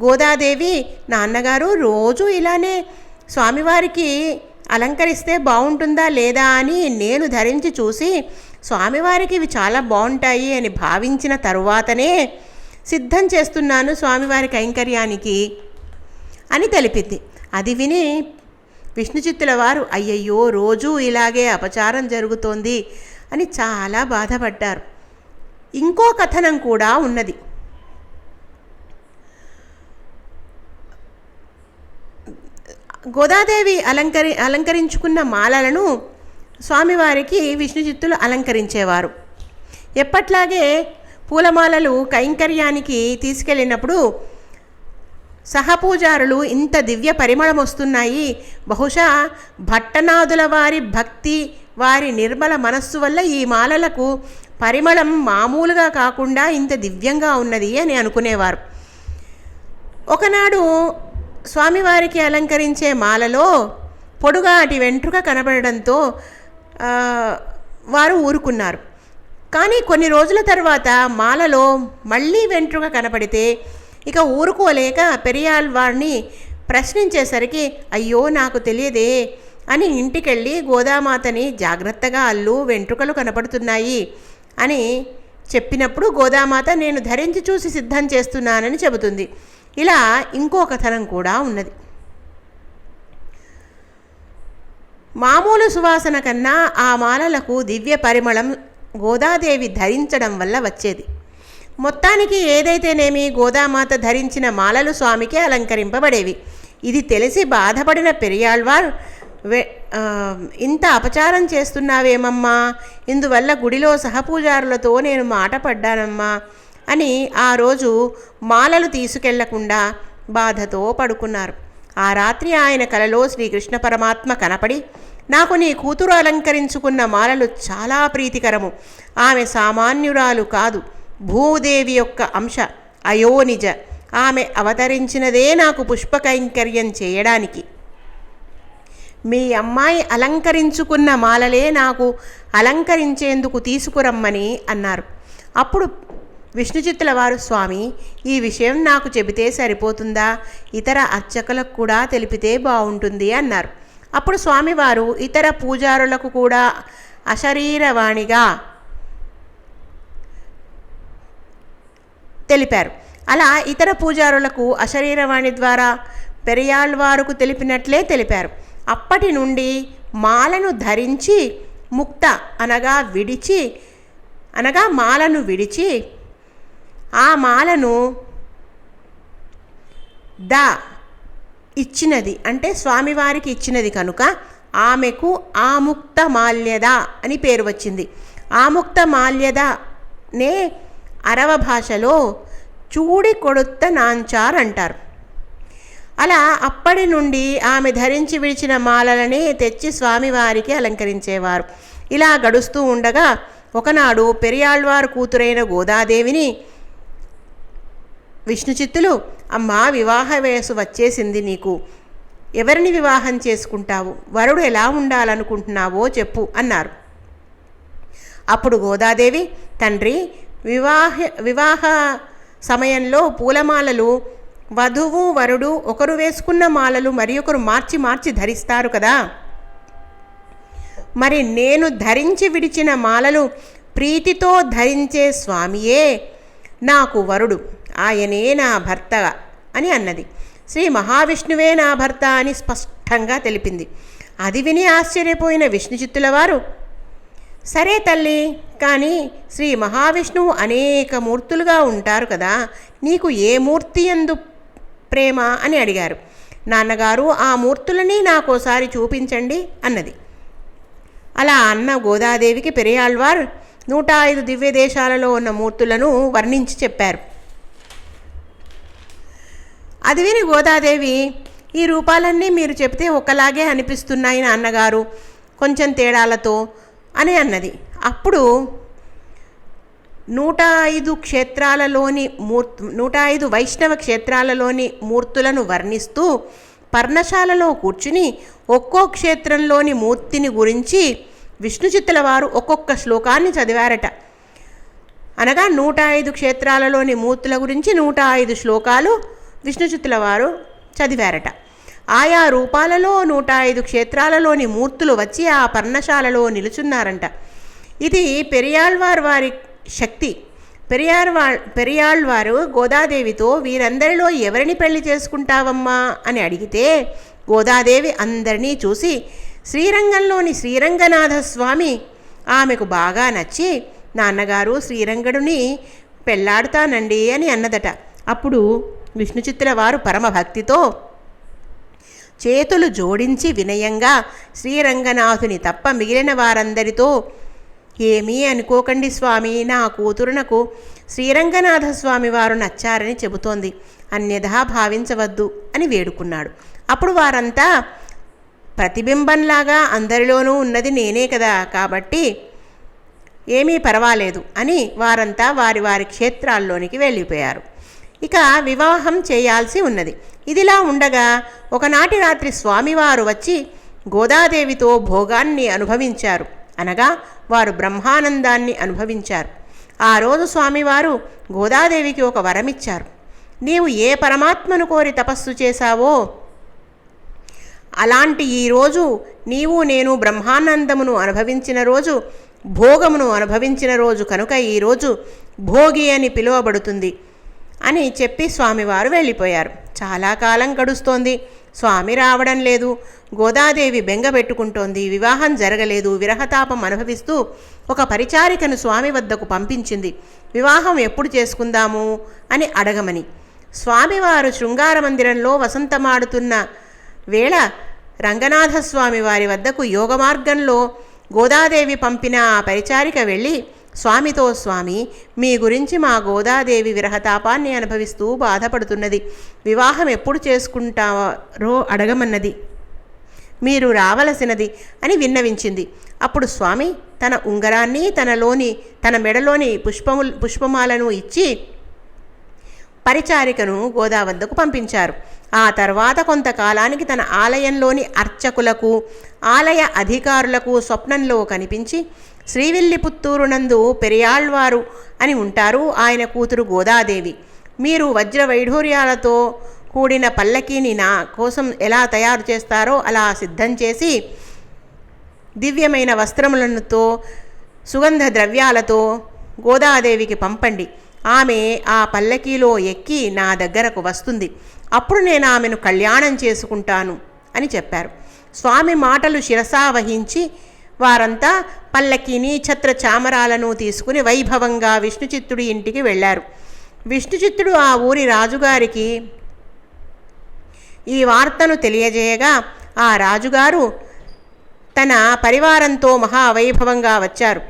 గోదాదేవి, నాన్నగారు రోజు ఇలానే స్వామివారికి అలంకరిస్తే బాగుంటుందా లేదా అని నేను ధరించి చూసి స్వామివారికి ఇవి చాలా బాగుంటాయి అని భావించిన తరువాతనే సిద్ధం చేస్తున్నాను స్వామివారి కైంకర్యానికి అని తెలిపింది. అది విని విష్ణుచిత్తుల వారు అయ్యయ్యో రోజూ ఇలాగే అపచారం జరుగుతోంది అని చాలా బాధపడ్డారు. ఇంకో కథనం కూడా ఉన్నది. గోదాదేవి అలంకరించుకున్న మాలలను స్వామివారికి విష్ణుచిత్తులు అలంకరించేవారు. ఎప్పట్లాగే పూలమాలలు కైంకర్యానికి తీసుకెళ్ళినప్పుడు సహపూజారులు ఇంత దివ్య పరిమళం వస్తున్నాయి, బహుశా భట్టనాథుల వారి భక్తి, వారి నిర్మల మనస్సు వల్ల ఈ మాలలకు పరిమళం మామూలుగా కాకుండా ఇంత దివ్యంగా ఉన్నది అని అనుకునేవారు. ఒకనాడు స్వామివారికి అలంకరించే మాలలో పొడుగాటి వెంట్రుక కనబడడంతో వారు ఊరుకున్నారు. కానీ కొన్ని రోజుల తర్వాత మాలలో మళ్ళీ వెంట్రుక కనపడితే ఇక ఊరుకోలేక పెరియాళ్వార్ని ప్రశ్నించేసరికి అయ్యో నాకు తెలియదే అని ఇంటికెళ్ళి గోదామాతని జాగ్రత్తగా అల్లు, వెంట్రుకలు కనపడుతున్నాయి అని చెప్పినప్పుడు గోదామాత నేను ధరించి చూసి సిద్ధం చేస్తున్నానని చెబుతుంది. ఇలా ఇంకో కథనం కూడా ఉన్నది. మామూలు సువాసన కన్నా ఆ మాలలకు దివ్య పరిమళం గోదాదేవి ధరించడం వల్ల వచ్చేది. మొత్తానికి ఏదైతేనేమి గోదామాత ధరించిన మాలలు స్వామికి అలంకరింపబడేవి. ఇది తెలిసి బాధపడిన పెరియాళ్వార్, ఇంత అపచారం చేస్తున్నావేమమ్మా, ఇందువల్ల గుడిలో సహపూజారులతో నేను మాట పడ్డానమ్మా అని ఆ రోజు మాలలు తీసుకెళ్లకుండా బాధతో పడుకున్నారు. ఆ రాత్రి ఆయన కలలో శ్రీకృష్ణ పరమాత్మ కనపడి, నాకు నీ కూతురు అలంకరించుకున్న మాలలు చాలా ప్రీతికరము. ఆమె సామాన్యురాలు కాదు, భూదేవి యొక్క అంశ, అయోనిజ. ఆమె అవతరించినదే నాకు పుష్పకైంకర్యం చేయడానికి. మీ అమ్మాయి అలంకరించుకున్న మాలలే నాకు అలంకరించేందుకు తీసుకురమ్మని అన్నారు. అప్పుడు విష్ణుచిత్తుల వారు, స్వామి, ఈ విషయం నాకు చెబితే సరిపోతుందా? ఇతర అర్చకులకు కూడా తెలిపితే బాగుంటుంది అన్నారు. అప్పుడు స్వామివారు ఇతర పూజారులకు కూడా అశరీరవాణిగా తెలిపారు. అలా ఇతర పూజారులకు అశరీరవాణి ద్వారా పెరియాళ్వారుకు తెలిపినట్లే తెలిపారు. అప్పటి నుండి మాలను ధరించి ముక్త అనగా మాలను విడిచి ఆ మాలను ఇచ్చినది, అంటే స్వామివారికి ఇచ్చినది కనుక ఆమెకు ఆముక్త మాల్యద అని పేరు వచ్చింది. ఆముక్త మాల్యదనే అరవ భాషలో చూడి కొడుత్త నాంచార్ అంటారు. అలా అప్పటి నుండి ఆమె ధరించి విడిచిన మాలలనే తెచ్చి స్వామివారికి అలంకరించేవారు. ఇలా గడుస్తూ ఉండగా ఒకనాడు పెరియాళ్వారు కూతురైన గోదాదేవిని విష్ణుచిత్తులు, అమ్మా, వివాహ వయసు వచ్చేసింది నీకు. ఎవరిని వివాహం చేసుకుంటావు? వరుడు ఎలా ఉండాలనుకుంటున్నావో చెప్పు అన్నారు. అప్పుడు గోదాదేవి, తండ్రి, వివాహ సమయంలో పూలమాలలు వధువు వరుడు ఒకరు వేసుకున్న మాలలు మరి ఒకరు మార్చి మార్చి ధరిస్తారు కదా. మరి నేను ధరించి విడిచిన మాలలు ప్రీతితో ధరించే స్వామియే నాకు వరుడు, ఆయనే నా భర్త అని అన్నది. శ్రీ మహావిష్ణువే నా భర్త అని స్పష్టంగా తెలిపింది. అది విని ఆశ్చర్యపోయిన విష్ణుచిత్తుల వారు, సరే తల్లి, కానీ శ్రీ మహావిష్ణువు అనేక మూర్తులుగా ఉంటారు కదా, నీకు ఏ మూర్తి యందు ప్రేమ అని అడిగారు. నాన్నగారు, ఆ మూర్తులని నాకోసారి చూపించండి అన్నది. అలా అన్న గోదాదేవికి పెరియాళ్వార్ 105 దివ్య దేశాలలో ఉన్న మూర్తులను వర్ణించి చెప్పారు. అది విని గోదాదేవి, ఈ రూపాలన్నీ మీరు చెప్తే ఒకలాగే అనిపిస్తున్నాయి నాన్నగారు, కొంచెం తేడాలతో అని అన్నది. అప్పుడు 105 వైష్ణవ క్షేత్రాలలోని మూర్తులను వర్ణిస్తూ పర్ణశాలలో కూర్చుని ఒక్కో క్షేత్రంలోని మూర్తిని గురించి విష్ణుచిత్తుల వారు ఒక్కొక్క శ్లోకాన్ని చదివారట. అనగా 105 క్షేత్రాలలోని మూర్తుల గురించి 105 శ్లోకాలు విష్ణుచిత్తుల వారు చదివారట. ఆయా రూపాలలో 105 క్షేత్రాలలోని మూర్తులు వచ్చి ఆ పర్ణశాలలో నిలుచున్నారంట. ఇది పెరియాళ్వార్ వారి శక్తి. పెరియాళ్వారు గోదాదేవితో, వీరందరిలో ఎవరిని పెళ్లి చేసుకుంటావమ్మా అని అడిగితే గోదాదేవి అందరినీ చూసి శ్రీరంగంలోని శ్రీరంగనాథ స్వామి ఆమెకు బాగా నచ్చి, నాన్నగారు, శ్రీరంగడుని పెళ్లాడుతానండి అని అన్నదట. అప్పుడు విష్ణుచిత్తుల వారు పరమభక్తితో చేతులు జోడించి వినయంగా శ్రీరంగనాథుని తప్ప మిగిలిన వారందరితో, ఏమీ అనుకోకండి స్వామి, నా కూతురునకు శ్రీరంగనాథ స్వామి వారు నచ్చారని చెబుతోంది, అన్యథా భావించవద్దు అని వేడుకున్నాడు. అప్పుడు వారంతా, ప్రతిబింబంలాగా అందరిలోనూ ఉన్నది నేనే కదా, కాబట్టి ఏమీ పర్వాలేదు అని వారంతా వారి వారి క్షేత్రాల్లోనికి వెళ్ళిపోయారు. ఇక వివాహం చేయాల్సి ఉన్నది. ఇదిలా ఉండగా ఒకనాటి రాత్రి స్వామివారు వచ్చి గోదాదేవితో భోగాన్ని అనుభవించారు. అనగా వారు బ్రహ్మానందాన్ని అనుభవించారు. ఆ రోజు స్వామివారు గోదాదేవికి ఒక వరమిచ్చారు. నీవు ఏ పరమాత్మను కోరి తపస్సు చేశావో అలాంటి ఈరోజు నీవు నేను బ్రహ్మానందమును అనుభవించిన రోజు, భోగమును అనుభవించిన రోజు కనుక ఈరోజు భోగి అని పిలువబడుతుంది అని చెప్పి స్వామివారు వెళ్ళిపోయారు. చాలా కాలం గడుస్తోంది. స్వామి రావడం లేదు. గోదాదేవి బెంగ పెట్టుకుంటోంది. వివాహం జరగలేదు. విరహతాపం అనుభవిస్తూ ఒక పరిచారికను స్వామి వద్దకు పంపించింది. వివాహం ఎప్పుడు చేసుకుందాము అని అడగమని. స్వామివారు శృంగార మందిరంలో వసంతమాడుతున్న వేళ రంగనాథస్వామి వారి వద్దకు యోగ మార్గంలో గోదాదేవి పంపిన ఆ పరిచారిక వెళ్ళి స్వామితో, స్వామి, మీ గురించి మా గోదాదేవి విరహతాపాన్ని అనుభవిస్తూ బాధపడుతున్నది. వివాహం ఎప్పుడు చేసుకుంటారో అడగమన్నది. మీరు రావలసినది అని విన్నవించింది. అప్పుడు స్వామి తన ఉంగరాన్ని తన మెడలోని పుష్పమాలను ఇచ్చి పరిచారికను గోదా వద్దకు పంపించారు. ఆ తర్వాత కొంతకాలానికి తన ఆలయంలోని అర్చకులకు, ఆలయ అధికారులకు స్వప్నంలో కనిపించి, శ్రీవిల్లిపుత్తూరునందు పెరియాళ్వారు అని ఉంటారు, ఆయన కూతురు గోదాదేవి. మీరు వజ్ర వైఢూర్యాలతో కూడిన పల్లకీని నా కోసం ఎలా తయారు చేస్తారో అలా సిద్ధం చేసి దివ్యమైన వస్త్రములతో సుగంధ ద్రవ్యాలతో గోదాదేవికి పంపండి. ఆమె ఆ పల్లకీలో ఎక్కి నా దగ్గరకు వస్తుంది. అప్పుడు నేను ఆమెను కళ్యాణం చేసుకుంటాను అని చెప్పారు. స్వామి మాటలు శిరసావహించి వారంతా పల్లకీని, ఛత్ర చామరాలను తీసుకుని వైభవంగా విష్ణుచిత్తుడి ఇంటికి వెళ్ళారు. విష్ణుచిత్తుడు ఆ ఊరి రాజుగారికి ఈ వార్తను తెలియజేయగా ఆ రాజుగారు తన పరివారంతో మహావైభవంగా వచ్చారు.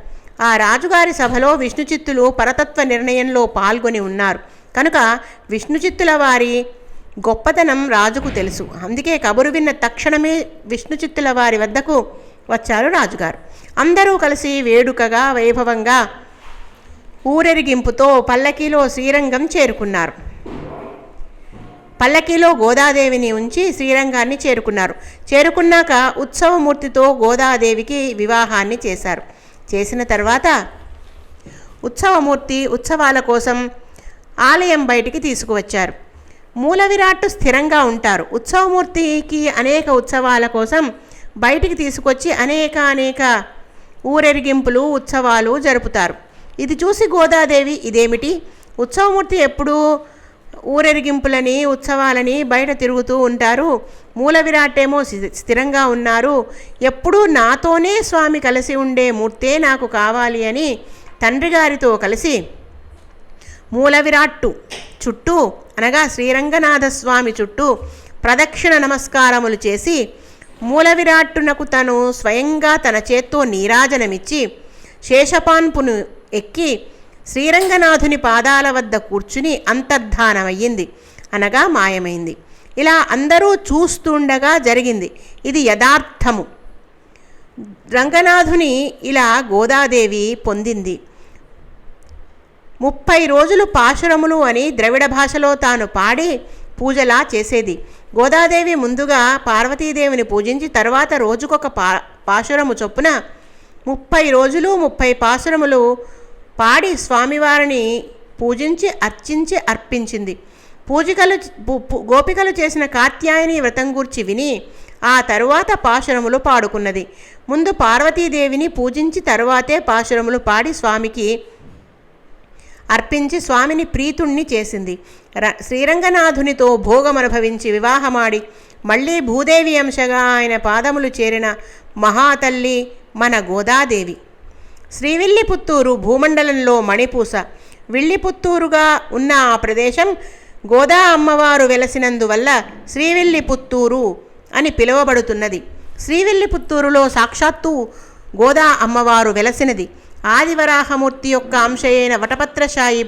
ఆ రాజుగారి సభలో విష్ణుచిత్తులు పరతత్వ నిర్ణయంలో పాల్గొని ఉన్నారు కనుక విష్ణుచిత్తుల వారి గొప్పతనం రాజుకు తెలుసు. అందుకే కబురు విన్న తక్షణమే విష్ణుచిత్తుల వారి వద్దకు వచ్చారు రాజుగారు. అందరూ కలిసి వేడుకగా వైభవంగా ఊరెరిగింపుతో పల్లకీలో శ్రీరంగం చేరుకున్నారు. పల్లకీలో గోదాదేవిని ఉంచి శ్రీరంగాన్ని చేరుకున్నాక ఉత్సవమూర్తితో గోదాదేవికి వివాహాన్ని చేశారు. చేసిన తర్వాత ఉత్సవమూర్తి ఉత్సవాల కోసం ఆలయం బయటికి తీసుకువచ్చారు. మూల విరాట్టు స్థిరంగా ఉంటారు. ఉత్సవమూర్తికి అనేక ఉత్సవాల కోసం బయటికి తీసుకొచ్చి అనేక ఊరెరిగింపులు, ఉత్సవాలు జరుపుతారు. ఇది చూసి గోదాదేవి, ఇదేమిటి, ఉత్సవమూర్తి ఎప్పుడూ ఊరెరిగింపులని, ఉత్సవాలని బయట తిరుగుతూ ఉంటారు, మూల విరాట్టేమో స్థిరంగా ఉన్నారు, ఎప్పుడూ నాతోనే స్వామి కలిసి ఉండే మూర్తే నాకు కావాలి అని తండ్రి గారితో కలిసి మూల విరాట్టు చుట్టూ అనగా శ్రీరంగనాథస్వామి చుట్టూ ప్రదక్షిణ నమస్కారములు చేసి మూల విరాట్టునకు తను స్వయంగా తన చేత్తో నీరాజనమిచ్చి శేషపాన్పును ఎక్కి శ్రీరంగనాథుని పాదాల వద్ద కూర్చుని అంతర్ధానమయ్యింది, అనగా మాయమైంది. ఇలా అందరూ చూస్తుండగా జరిగింది. ఇది యథార్థము. రంగనాథుని ఇలా గోదాదేవి పొందింది. 30 రోజులు పాశురములు అని ద్రవిడ భాషలో తాను పాడి పూజలా చేసేది. గోదాదేవి ముందుగా పార్వతీదేవిని పూజించి తర్వాత రోజుకొక పాశురము చొప్పున 30 రోజులు 30 పాశురములు పాడి స్వామివారిని పూజించి అర్చించి అర్పించింది. గోపికలు చేసిన కాత్యాయని వ్రతం గూర్చి విని ఆ తరువాత పాశురములు పాడుకున్నది. ముందు పార్వతీదేవిని పూజించి తరువాతే పాశురములు పాడి స్వామికి అర్పించి స్వామిని ప్రీతుణ్ణి చేసింది. శ్రీరంగనాథునితో భోగమనుభవించి వివాహమాడి మళ్ళీ భూదేవి అంశగా ఆయన పాదములు చేరిన మహాతల్లి మన గోదాదేవి. శ్రీవిల్లిపుత్తూరు భూమండలంలో మణిపూస. విల్లిపుత్తూరుగా ఉన్న ఆ ప్రదేశం గోదా అమ్మవారు వెలసినందువల్ల శ్రీవిల్లిపుత్తూరు అని పిలువబడుతున్నది. శ్రీవిల్లిపుత్తూరులో సాక్షాత్తు గోదా అమ్మవారు వెలసినది. ఆదివరాహమూర్తి యొక్క అంశయైన వటపత్రశాయి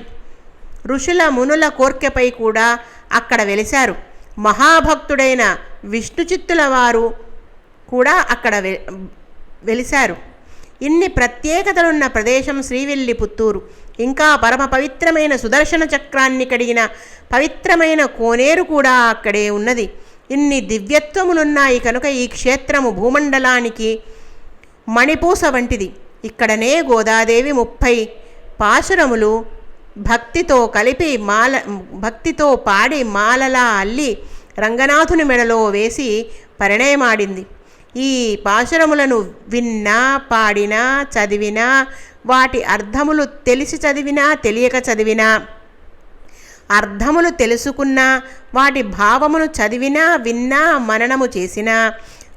ఋషుల మునుల కోర్కెపై కూడా అక్కడ వెలిశారు. మహాభక్తుడైన విష్ణుచిత్తుల వారు కూడా అక్కడ వెలిశారు. ఇన్ని ప్రత్యేకతలున్న ప్రదేశం శ్రీవిల్లిపుత్తూరు. ఇంకా పరమ పవిత్రమైన సుదర్శన చక్రాన్ని కడిగిన పవిత్రమైన కోనేరు కూడా అక్కడే ఉన్నది. ఇన్ని దివ్యత్వములున్నాయి కనుక ఈ క్షేత్రము భూమండలానికి మణిపూస వంటిది. ఇక్కడనే గోదాదేవి 30 పాశురములు భక్తితో కలిపి భక్తితో పాడి మాలలా అల్లి రంగనాథుని మెడలో వేసి పరిణయమాడింది. ఈ పాశురములను విన్నా, పాడినా, చదివినా, వాటి అర్థములు తెలిసి చదివినా తెలియక చదివినా అర్థములు తెలుసుకున్నా, వాటి భావమును చదివినా, విన్నా, మననము చేసినా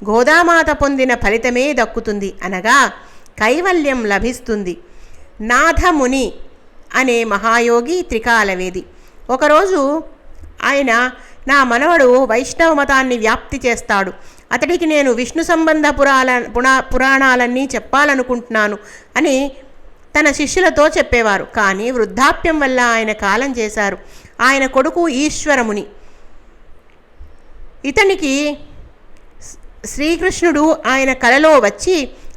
గోదామాత పొందిన ఫలితమే దక్కుతుంది, అనగా కైవల్యం లభిస్తుంది. నాథముని అనే మహాయోగి త్రికాలవేది. ఒకరోజు ఆయన, నా మనవడు వైష్ణవ మతాన్ని వ్యాప్తి చేస్తాడు, అతడికి నేను విష్ణు సంబంధ పురాణాలన్నీ చెప్పాలనుకుంటున్నాను అని తన శిష్యులతో చెప్పేవారు. కానీ వృద్ధాప్యం వల్ల ఆయన కాలం చేశారు. ఆయన కొడుకు ఈశ్వరముని. ఇతనికి శ్రీకృష్ణుడు ఆయన కలలో వచ్చి,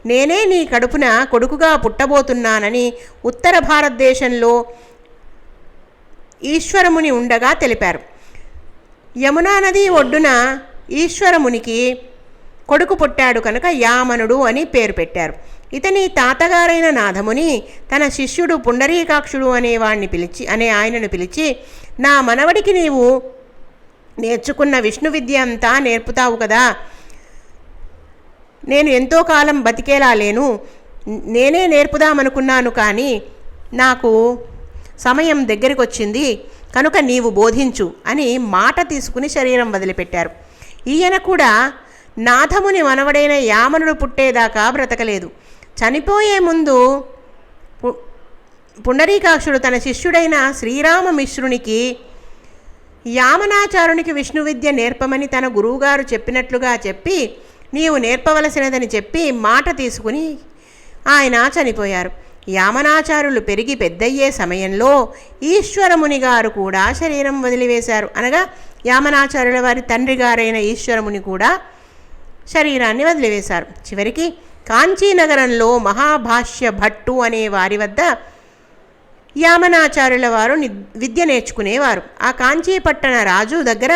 నేనే నీ కడుపున కొడుకుగా పుట్టబోతున్నానని ఉత్తర భారతదేశంలో ఈశ్వరముని ఉండగా తెలిపారు. యమునా నది ఒడ్డున ఈశ్వరమునికి కొడుకు పుట్టాడు కనుక యామనుడు అని పేరు పెట్టారు. ఇతని తాతగారైన నాథముని తన శిష్యుడు పుండరీకాక్షుడు అనే ఆయనను పిలిచి, నా మనవడికి నీవు నేర్చుకున్న విష్ణు విద్య అంతా నేర్పుతావు కదా, నేను ఎంతో కాలం బతికేలా లేను, నేనే నేర్పుదామనుకున్నాను, కానీ నాకు సమయం దగ్గరికి వచ్చింది కనుక నీవు బోధించు అని మాట తీసుకుని శరీరం వదిలిపెట్టారు. ఈయన కూడా నాథముని మనవడైన యామనుడు పుట్టేదాకా బ్రతకలేదు. చనిపోయే ముందు పుండరీకాక్షుడు తన శిష్యుడైన శ్రీరామమిశ్రునికి యామనాచారునికి విష్ణు విద్య నేర్పమని తన గురువుగారు చెప్పినట్లుగా చెప్పి, నీవు నేర్పవలసినదని చెప్పి మాట తీసుకుని ఆయన చనిపోయారు. యామనాచారులు పెరిగి పెద్దయ్యే సమయంలో ఈశ్వరముని గారు కూడా శరీరం వదిలివేశారు. అనగా యామనాచార్యుల వారి తండ్రి గారైన ఈశ్వరముని కూడా శరీరాన్ని వదిలివేశారు. చివరికి కాంచీనగరంలో మహాభాష్య భట్టు అనే వారి వద్ద యామనాచార్యుల వారు విద్య నేర్చుకునేవారు. ఆ కాంచీపట్టణ రాజు దగ్గర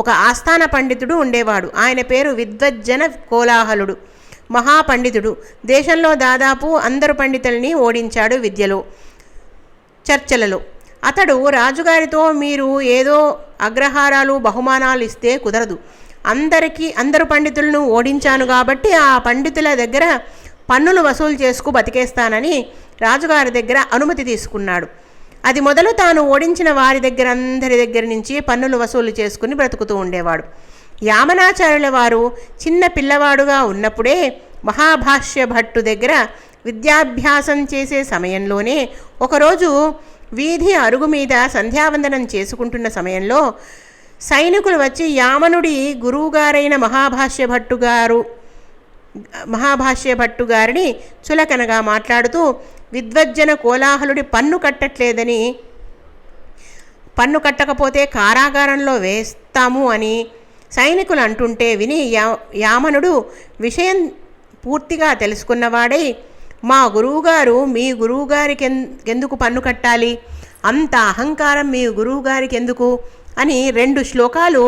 ఒక ఆస్థాన పండితుడు ఉండేవాడు. ఆయన పేరు విద్వజ్జన కోలాహలుడు. మహాపండితుడు. దేశంలో దాదాపు అందరు పండితుల్ని ఓడించాడు విద్యలో, చర్చలలో. అతడు రాజుగారితో, మీరు ఏదో అగ్రహారాలు బహుమానాలు ఇస్తే కుదరదు, అందరు పండితులను ఓడించాను కాబట్టి ఆ పండితుల దగ్గర పన్నులు వసూలు చేసుకు బతికేస్తానని రాజుగారి దగ్గర అనుమతి తీసుకున్నాడు. అది మొదలు తాను ఓడించిన వారి దగ్గర అందరి దగ్గర నుంచి పన్నులు వసూలు చేసుకుని బ్రతుకుతూ ఉండేవాడు. యామనాచార్యుల వారు చిన్న పిల్లవాడుగా ఉన్నప్పుడే మహాభాష్య భట్టు దగ్గర విద్యాభ్యాసం చేసే సమయంలోనే ఒకరోజు వీధి అరుగు మీద సంధ్యావందనం చేసుకుంటున్న సమయంలో సైనికులు వచ్చి యామనుడి గురువుగారైన మహాభాష్య భట్టు గారిని చులకనగా మాట్లాడుతూ, విద్వజ్జన కోలాహలుడి పన్ను కట్టకపోతే కారాగారంలో వేస్తాము అని సైనికులు అంటుంటే విని యామనుడు విషయం పూర్తిగా తెలుసుకున్నవాడై, మా గురువుగారు మీ గురువుగారికి ఎందుకు పన్ను కట్టాలి, అంత అహంకారం మీ గురువుగారికి ఎందుకు అని 2 శ్లోకాలు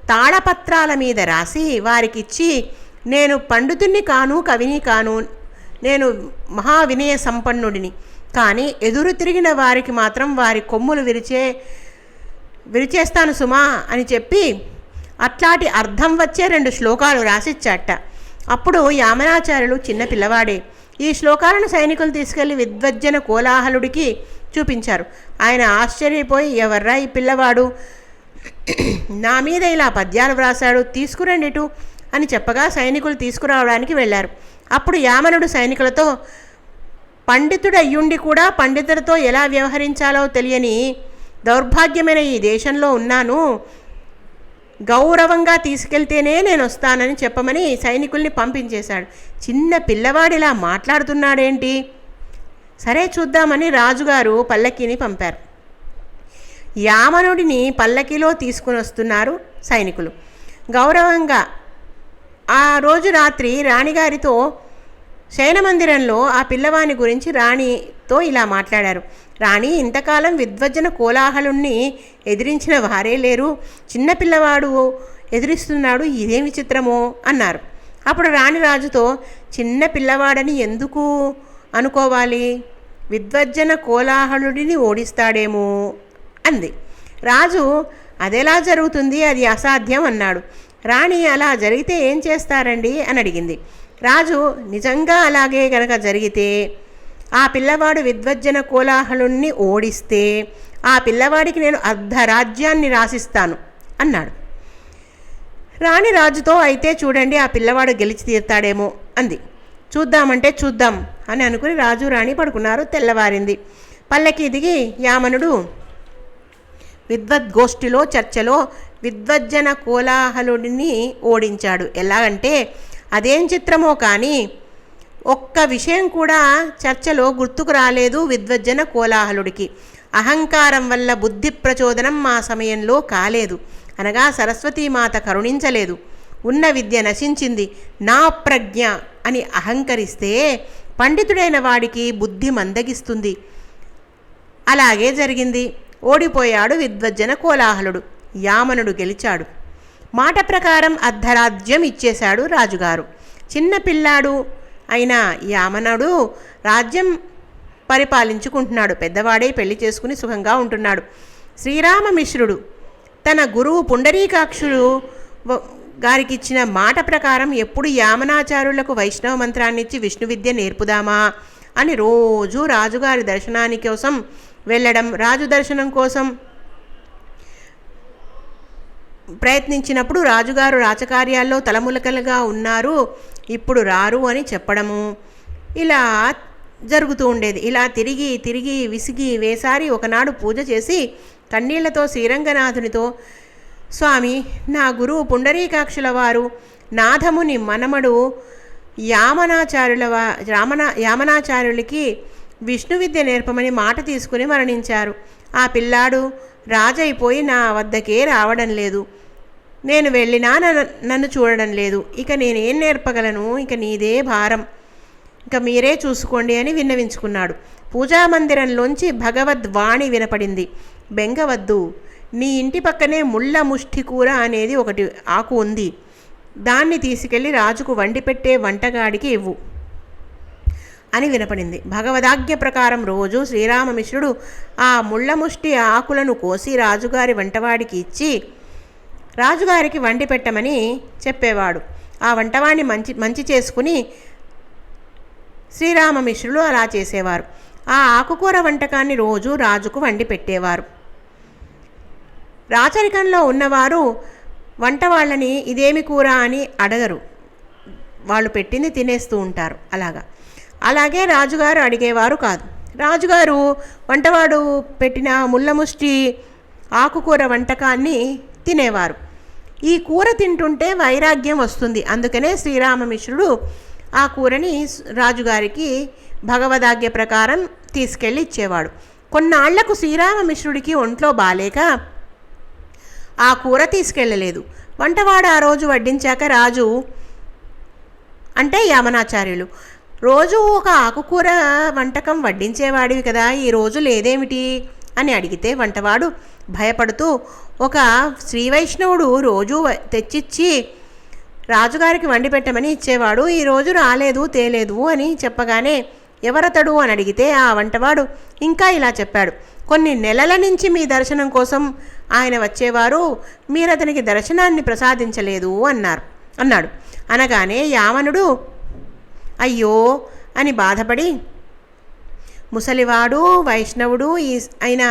తాళపత్రాల మీద రాసి వారికిచ్చి, నేను పండితుణ్ణి కాను, కవిని కాను, నేను మహావినయ సంపన్నుడిని, కానీ ఎదురు తిరిగిన వారికి మాత్రం వారి కొమ్ములు విరిచేస్తాను సుమా అని చెప్పి అట్లాంటి అర్థం వచ్చే 2 శ్లోకాలు రాసిచ్చాట. అప్పుడు యామనాచార్యులు చిన్న పిల్లవాడే ఈ శ్లోకాలను సైనికులు తీసుకెళ్లి విద్వజ్జన కోలాహలుడికి చూపించారు. ఆయన ఆశ్చర్యపోయి, ఎవర్రా ఈ పిల్లవాడు, నా మీద ఇలా పద్యాలు వ్రాసాడు, తీసుకురండి ఇటు అని చెప్పగా సైనికులు తీసుకురావడానికి వెళ్ళారు. అప్పుడు యామనుడు సైనికులతో, పండితుడు అయ్యుండి కూడా పండితులతో ఎలా వ్యవహరించాలో తెలియని దౌర్భాగ్యమైన ఈ దేశంలో ఉన్నాను, గౌరవంగా తీసుకెళ్తేనే నేను వస్తానని చెప్పమని సైనికుల్ని పంపించేశాడు. చిన్న పిల్లవాడిలా మాట్లాడుతున్నాడేంటి, సరే చూద్దామని రాజుగారు పల్లకీని పంపారు. యామనుడిని పల్లకీలో తీసుకుని వస్తున్నారు సైనికులు. గౌరవంగా ఆ రోజు రాత్రి రాణిగారితో శయనమందిరంలో ఆ పిల్లవాని గురించి రాణితో ఇలా మాట్లాడారు. రాణి, ఇంతకాలం విద్వజ్జన కోలాహలుణ్ణి ఎదిరించిన వారే లేరు, చిన్నపిల్లవాడు ఎదిరిస్తున్నాడు, ఇదేమి చిత్రమో అన్నారు. అప్పుడు రాణి రాజుతో, చిన్న పిల్లవాడని ఎందుకు అనుకోవాలి, విద్వజ్జన కోలాహలుడిని ఓడిస్తాడేమో అంది. రాజు, అదెలా జరుగుతుంది, అది అసాధ్యం అన్నాడు. రాణి, అలా జరిగితే ఏం చేస్తారండి అని అడిగింది. రాజు, నిజంగా అలాగే గనక జరిగితే, ఆ పిల్లవాడు విద్వజ్జన కోలాహలుణ్ణి ఓడిస్తే ఆ పిల్లవాడికి నేను అర్ధరాజ్యాన్ని రాసిస్తాను అన్నాడు. రాణి రాజుతో, అయితే చూడండి, ఆ పిల్లవాడు గెలిచి తీరుతాడేమో అంది. చూద్దామంటే చూద్దాం అని అనుకుని రాజు రాణి పడుకున్నారు. తెల్లవారింది. పల్లకి దిగి యామనుడు విద్వద్గోష్ఠిలో చర్చలో విద్వజ్జన కోలాహలుడిని ఓడించాడు. ఎలాగంటే అదేం చిత్రమో కానీ ఒక్క విషయం కూడా చర్చలో గుర్తుకు రాలేదు విద్వజ్జన కోలాహలుడికి. అహంకారం వల్ల బుద్ధి ప్రచోదనం మా సమయంలో కాలేదు, అనగా సరస్వతీమాత కరుణించలేదు, ఉన్న విద్య నశించింది, నా ప్రజ్ఞ అని అహంకరిస్తే పండితుడైన వాడికి బుద్ధి మందగిస్తుంది. అలాగే జరిగింది. ఓడిపోయాడు విద్వజ్జన కోలాహలుడు. యామనుడు గెలిచాడు. మాట ప్రకారం అర్ధరాజ్యం ఇచ్చేశాడు రాజుగారు. చిన్న పిల్లాడు అయిన యామనుడు రాజ్యం పరిపాలించుకుంటున్నాడు. పెద్దవాడై పెళ్లి చేసుకుని సుఖంగా ఉంటున్నాడు. శ్రీరామమిశ్రుడు తన గురువు పుండరీకాక్షుడు గారికి ఇచ్చిన మాట ప్రకారం ఎప్పుడు యామనాచార్యులకు వైష్ణవ మంత్రాన్నిచ్చి విష్ణు విద్య నేర్పుదామా అని రోజు రాజుగారి దర్శనానికి కోసం వెళ్ళడం, రాజు దర్శనం కోసం ప్రయత్నించినప్పుడు రాజుగారు రాజకార్యాల్లో తలములకలుగా ఉన్నారు, ఇప్పుడు రారు అని చెప్పడము, ఇలా జరుగుతూ ఉండేది. ఇలా తిరిగి తిరిగి విసిగి వేసారి ఒకనాడు పూజ చేసి కన్నీళ్లతో శ్రీరంగనాథునితో, స్వామి, నా గురువు పుండరీకాక్షుల వారు నాథముని మనమడు యామనాచార్యులకి విష్ణు విద్య నేర్పమని మాట తీసుకుని మరణించారు. ఆ పిల్లాడు రాజైపోయి నా వద్దకే రావడం లేదు, నేను వెళ్ళినా నన్ను చూడడం లేదు, ఇక నేనేం నేర్పగలను, ఇక నీదే భారం, ఇక మీరే చూసుకోండి అని విన్నవించుకున్నాడు. పూజామందిరంలోంచి భగవద్వాణి వినపడింది. బెంగవద్దు, నీ ఇంటి పక్కనే ముళ్ళ ముష్టి కూర అనేది ఒకటి ఆకు ఉంది, దాన్ని తీసుకెళ్ళి రాజుకు వండి పెట్టే వంటగాడికి ఇవ్వు అని వినపడింది. భగవదాజ్ఞ ప్రకారం రోజు శ్రీరామమిశ్రుడు ఆ ముళ్ళముష్టి ఆకులను కోసి రాజుగారి వంటవాడికి ఇచ్చి రాజుగారికి వండి పెట్టమని చెప్పేవాడు. ఆ వంటవాడిని మంచి చేసుకుని శ్రీరామమిశ్రులు అలా చేసేవారు. ఆ ఆకుకూర వంటకాన్ని రోజు రాజుకు వండి పెట్టేవారు. రాచరికంలో ఉన్నవారు వంట వాళ్ళని ఇదేమి కూర అని అడగరు, వాళ్ళు పెట్టింది తినేస్తూ ఉంటారు. అలాగే రాజుగారు అడిగేవారు కాదు. రాజుగారు వంటవాడు పెట్టిన ముళ్ళముష్టి ఆకుకూర వంటకాన్ని తినేవారు. ఈ కూర తింటుంటే వైరాగ్యం వస్తుంది, అందుకనే శ్రీరామమిశ్రుడు ఆ కూరని రాజుగారికి భగవదాజ్ఞ ప్రకారం తీసుకెళ్ళి ఇచ్చేవాడు. కొన్నాళ్లకు శ్రీరామమిశ్రుడికి ఒంట్లో బాలేక ఆ కూర తీసుకెళ్ళలేదు. వంటవాడు ఆ రోజు వడ్డించాక రాజు అంటే యామనాచార్యులు, రోజు ఒక ఆకుకూర వంటకం వడ్డించేవాడివి కదా, ఈరోజు లేదేమిటి అని అడిగితే వంటవాడు భయపడుతూ, ఒక శ్రీవైష్ణవుడు రోజు తెచ్చిచ్చి రాజుగారికి వండి పెట్టమని ఇచ్చేవాడు, ఈరోజు రాలేదు తేలేదు అని చెప్పగానే ఎవరతడు అని అడిగితే ఆ వంటవాడు ఇంకా ఇలా చెప్పాడు, కొన్ని నెలల నుంచి మీ దర్శనం కోసం ఆయన వచ్చేవారు, మీరు అతనికి దర్శనాన్ని ప్రసాదించలేదు అన్నాడు. అనగానే యామనుడు అయ్యో అని బాధపడి, ముసలివాడు వైష్ణవుడు అయిన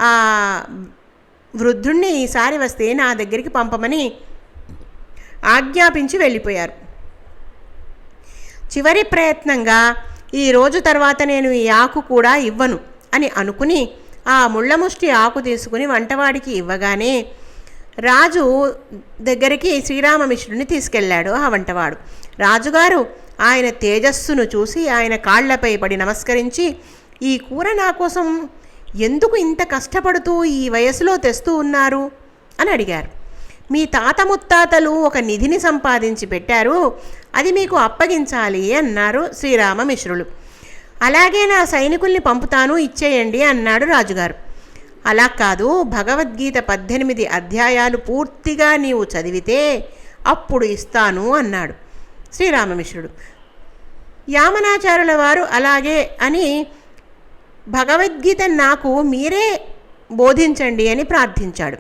ఆ వృద్ధుణ్ణి ఈసారి వస్తే నా దగ్గరికి పంపమని ఆజ్ఞాపించి వెళ్ళిపోయారు. చివరి ప్రయత్నంగా ఈ రోజు తర్వాత నేను ఈ ఆకు కూడా ఇవ్వను అని అనుకుని ఆ ముళ్ళముష్టి ఆకు తీసుకుని వంటవాడికి ఇవ్వగానే రాజు దగ్గరికి శ్రీరామమిశ్రుడిని తీసుకెళ్ళాడు ఆ వంటవాడు. రాజుగారు ఆయన తేజస్సును చూసి ఆయన కాళ్లపై పడి నమస్కరించి, ఈ కూర నా కోసం ఎందుకు ఇంత కష్టపడుతూ ఈ వయసులో తెస్తూ ఉన్నారు అని అడిగారు. మీ తాత ముత్తాతలు ఒక నిధిని సంపాదించి పెట్టారు, అది మీకు అప్పగించాలి అన్నారు శ్రీరామమిశ్రులు. అలాగే నా సైనికుల్ని పంపుతాను, ఇచ్చేయండి అన్నాడు రాజుగారు. అలా కాదు, భగవద్గీత 18 అధ్యాయాలు పూర్తిగా నీవు చదివితే అప్పుడు ఇస్తాను అన్నాడు శ్రీరామమిశ్రుడు. యామనాచార్యుల వారు అలాగే అని భగవద్గీత నాకు మీరే బోధించండి అని ప్రార్థించాడు.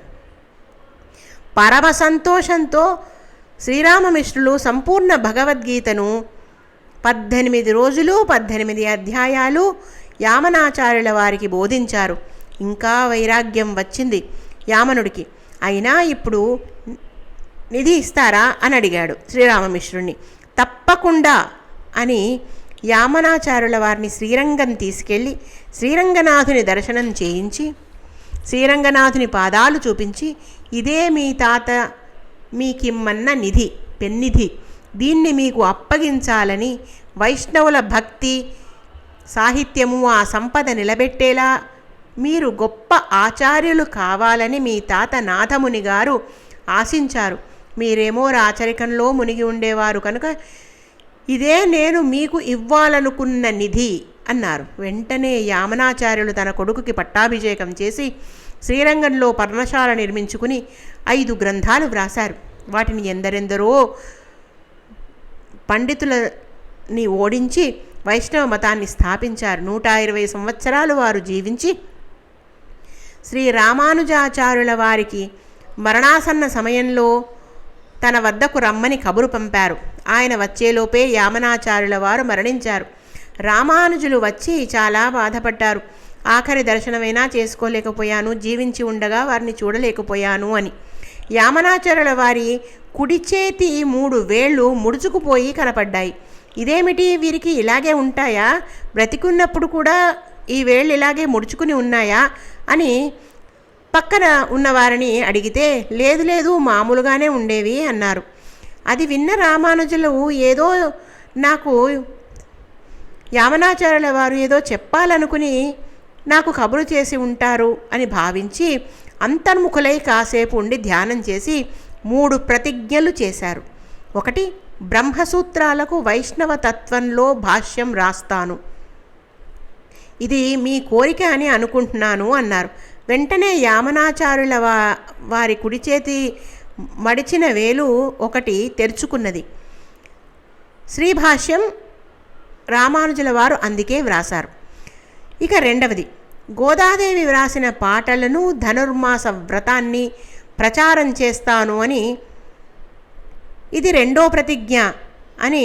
పరమ సంతోషంతో శ్రీరామమిశ్రులు సంపూర్ణ భగవద్గీతను 18 రోజులు 18 అధ్యాయాలు యామనాచార్యుల వారికి బోధించారు. ఇంకా వైరాగ్యం వచ్చింది యామనుడికి. అయినా ఇప్పుడు నిధి ఇస్తారా అని అడిగాడు శ్రీరామమిశ్రుణ్ణి. తప్పకుండా అని యామనాచార్యుల వారిని శ్రీరంగం తీసుకెళ్ళి శ్రీరంగనాథుని దర్శనం చేయించి శ్రీరంగనాథుని పాదాలు చూపించి, ఇదే మీ తాత మీకిమ్మన్న నిధి, పెన్నిధి, దీన్ని మీకు అప్పగించాలని, వైష్ణవుల భక్తి సాహిత్యము ఆ సంపద నిలబెట్టేలా మీరు గొప్ప ఆచార్యులు కావాలని మీ తాత నాథముని గారు ఆశించారు. మీరేమో రాచరికంలో మునిగి ఉండేవారు కనుక ఇదే నేను మీకు ఇవ్వాలనుకున్న నిధి అన్నారు. వెంటనే యామనాచార్యులు తన కొడుకుకి పట్టాభిషేకం చేసి శ్రీరంగంలో పర్ణశాల నిర్మించుకుని 5 గ్రంథాలు వ్రాశారు. వాటిని ఎందరెందరో పండితులని ఓడించి వైష్ణవ మతాన్ని స్థాపించారు. 120 సంవత్సరాలు వారు జీవించి శ్రీ రామానుజాచార్యుల వారికి మరణాసన్న సమయంలో తన వద్దకు రమ్మని కబురు పంపారు. ఆయన వచ్చేలోపే యామనాచార్యుల వారు మరణించారు. రామానుజులు వచ్చి చాలా బాధపడ్డారు. ఆఖరి దర్శనమైనా చేసుకోలేకపోయాను, జీవించి ఉండగా వారిని చూడలేకపోయాను అని. యామనాచార్యుల వారి కుడి చేతి 3 వేళ్ళు ముడుచుకుపోయి కనపడ్డాయి. ఇదేమిటి, వీరికి ఇలాగే ఉంటాయా, బ్రతికున్నప్పుడు కూడా ఈ వేళ్ళు ఇలాగే ముడుచుకుని ఉన్నాయా అని పక్కన ఉన్నవారిని అడిగితే, లేదు లేదు మామూలుగానే ఉండేవి అన్నారు. అది విన్న రామానుజులు ఏదో నాకు యామనాచార్యుల వారు ఏదో చెప్పాలనుకుని నాకు కబురు చేసి ఉంటారు అని భావించి అంతర్ముఖులై కాసేపు ఉండి ధ్యానం చేసి 3 ప్రతిజ్ఞలు చేశారు. 1, బ్రహ్మసూత్రాలకు వైష్ణవ తత్వంలో భాష్యం రాస్తాను, ఇది మీ కోరిక అని అనుకుంటున్నాను అన్నారు. వెంటనే యామనాచార్యుల వారి కుడి చేతి మడిచిన వేలు ఒకటి తెరుచుకున్నది. శ్రీభాష్యం రామానుజుల వారు అందుకే వ్రాసారు. ఇక 2వది, గోదాదేవి వ్రాసిన పాటలను ధనుర్మాస వ్రతాన్ని ప్రచారం చేస్తాను అని, ఇది 2వ ప్రతిజ్ఞ అని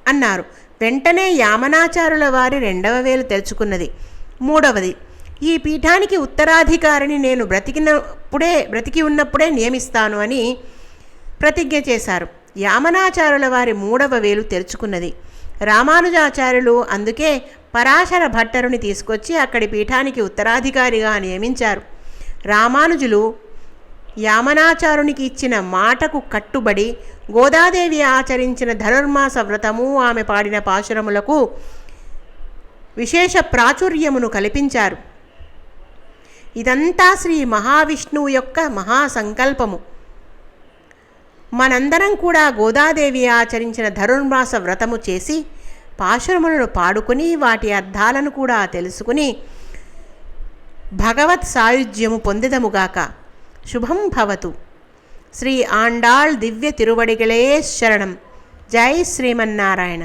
అన్నారు. వెంటనే యామనాచార్యుల వారి 2వ వేలు తెరుచుకున్నది. 3వది, ఈ పీఠానికి ఉత్తరాధికారిని నేను బ్రతికి ఉన్నప్పుడే నియమిస్తాను అని ప్రతిజ్ఞ చేశారు. యామనాచార్యుల వారి 3వ వేలు తెరుచుకున్నది. రామానుజాచార్యులు అందుకే పరాశర భట్టరుని తీసుకొచ్చి అక్కడి పీఠానికి ఉత్తరాధికారిగా నియమించారు. రామానుజులు యామనాచారునికి ఇచ్చిన మాటకు కట్టుబడి గోదాదేవి ఆచరించిన ధనుర్మాస వ్రతము, ఆమె పాడిన పాశురములకు విశేష ప్రాచుర్యమును కల్పించారు. ఇదంతా శ్రీ మహావిష్ణువు యొక్క మహాసంకల్పము. మనందరం కూడా గోదాదేవి ఆచరించిన ధనుర్మాస వ్రతము చేసి పాశురములను పాడుకుని వాటి అర్థాలను కూడా తెలుసుకుని భగవత్ సాయుధ్యము పొందిదముగాక. శుభం భవతు. శ్రీ ఆండాళ్ దివ్య తిరువడిగళే శరణం. జై శ్రీమన్నారాయణ.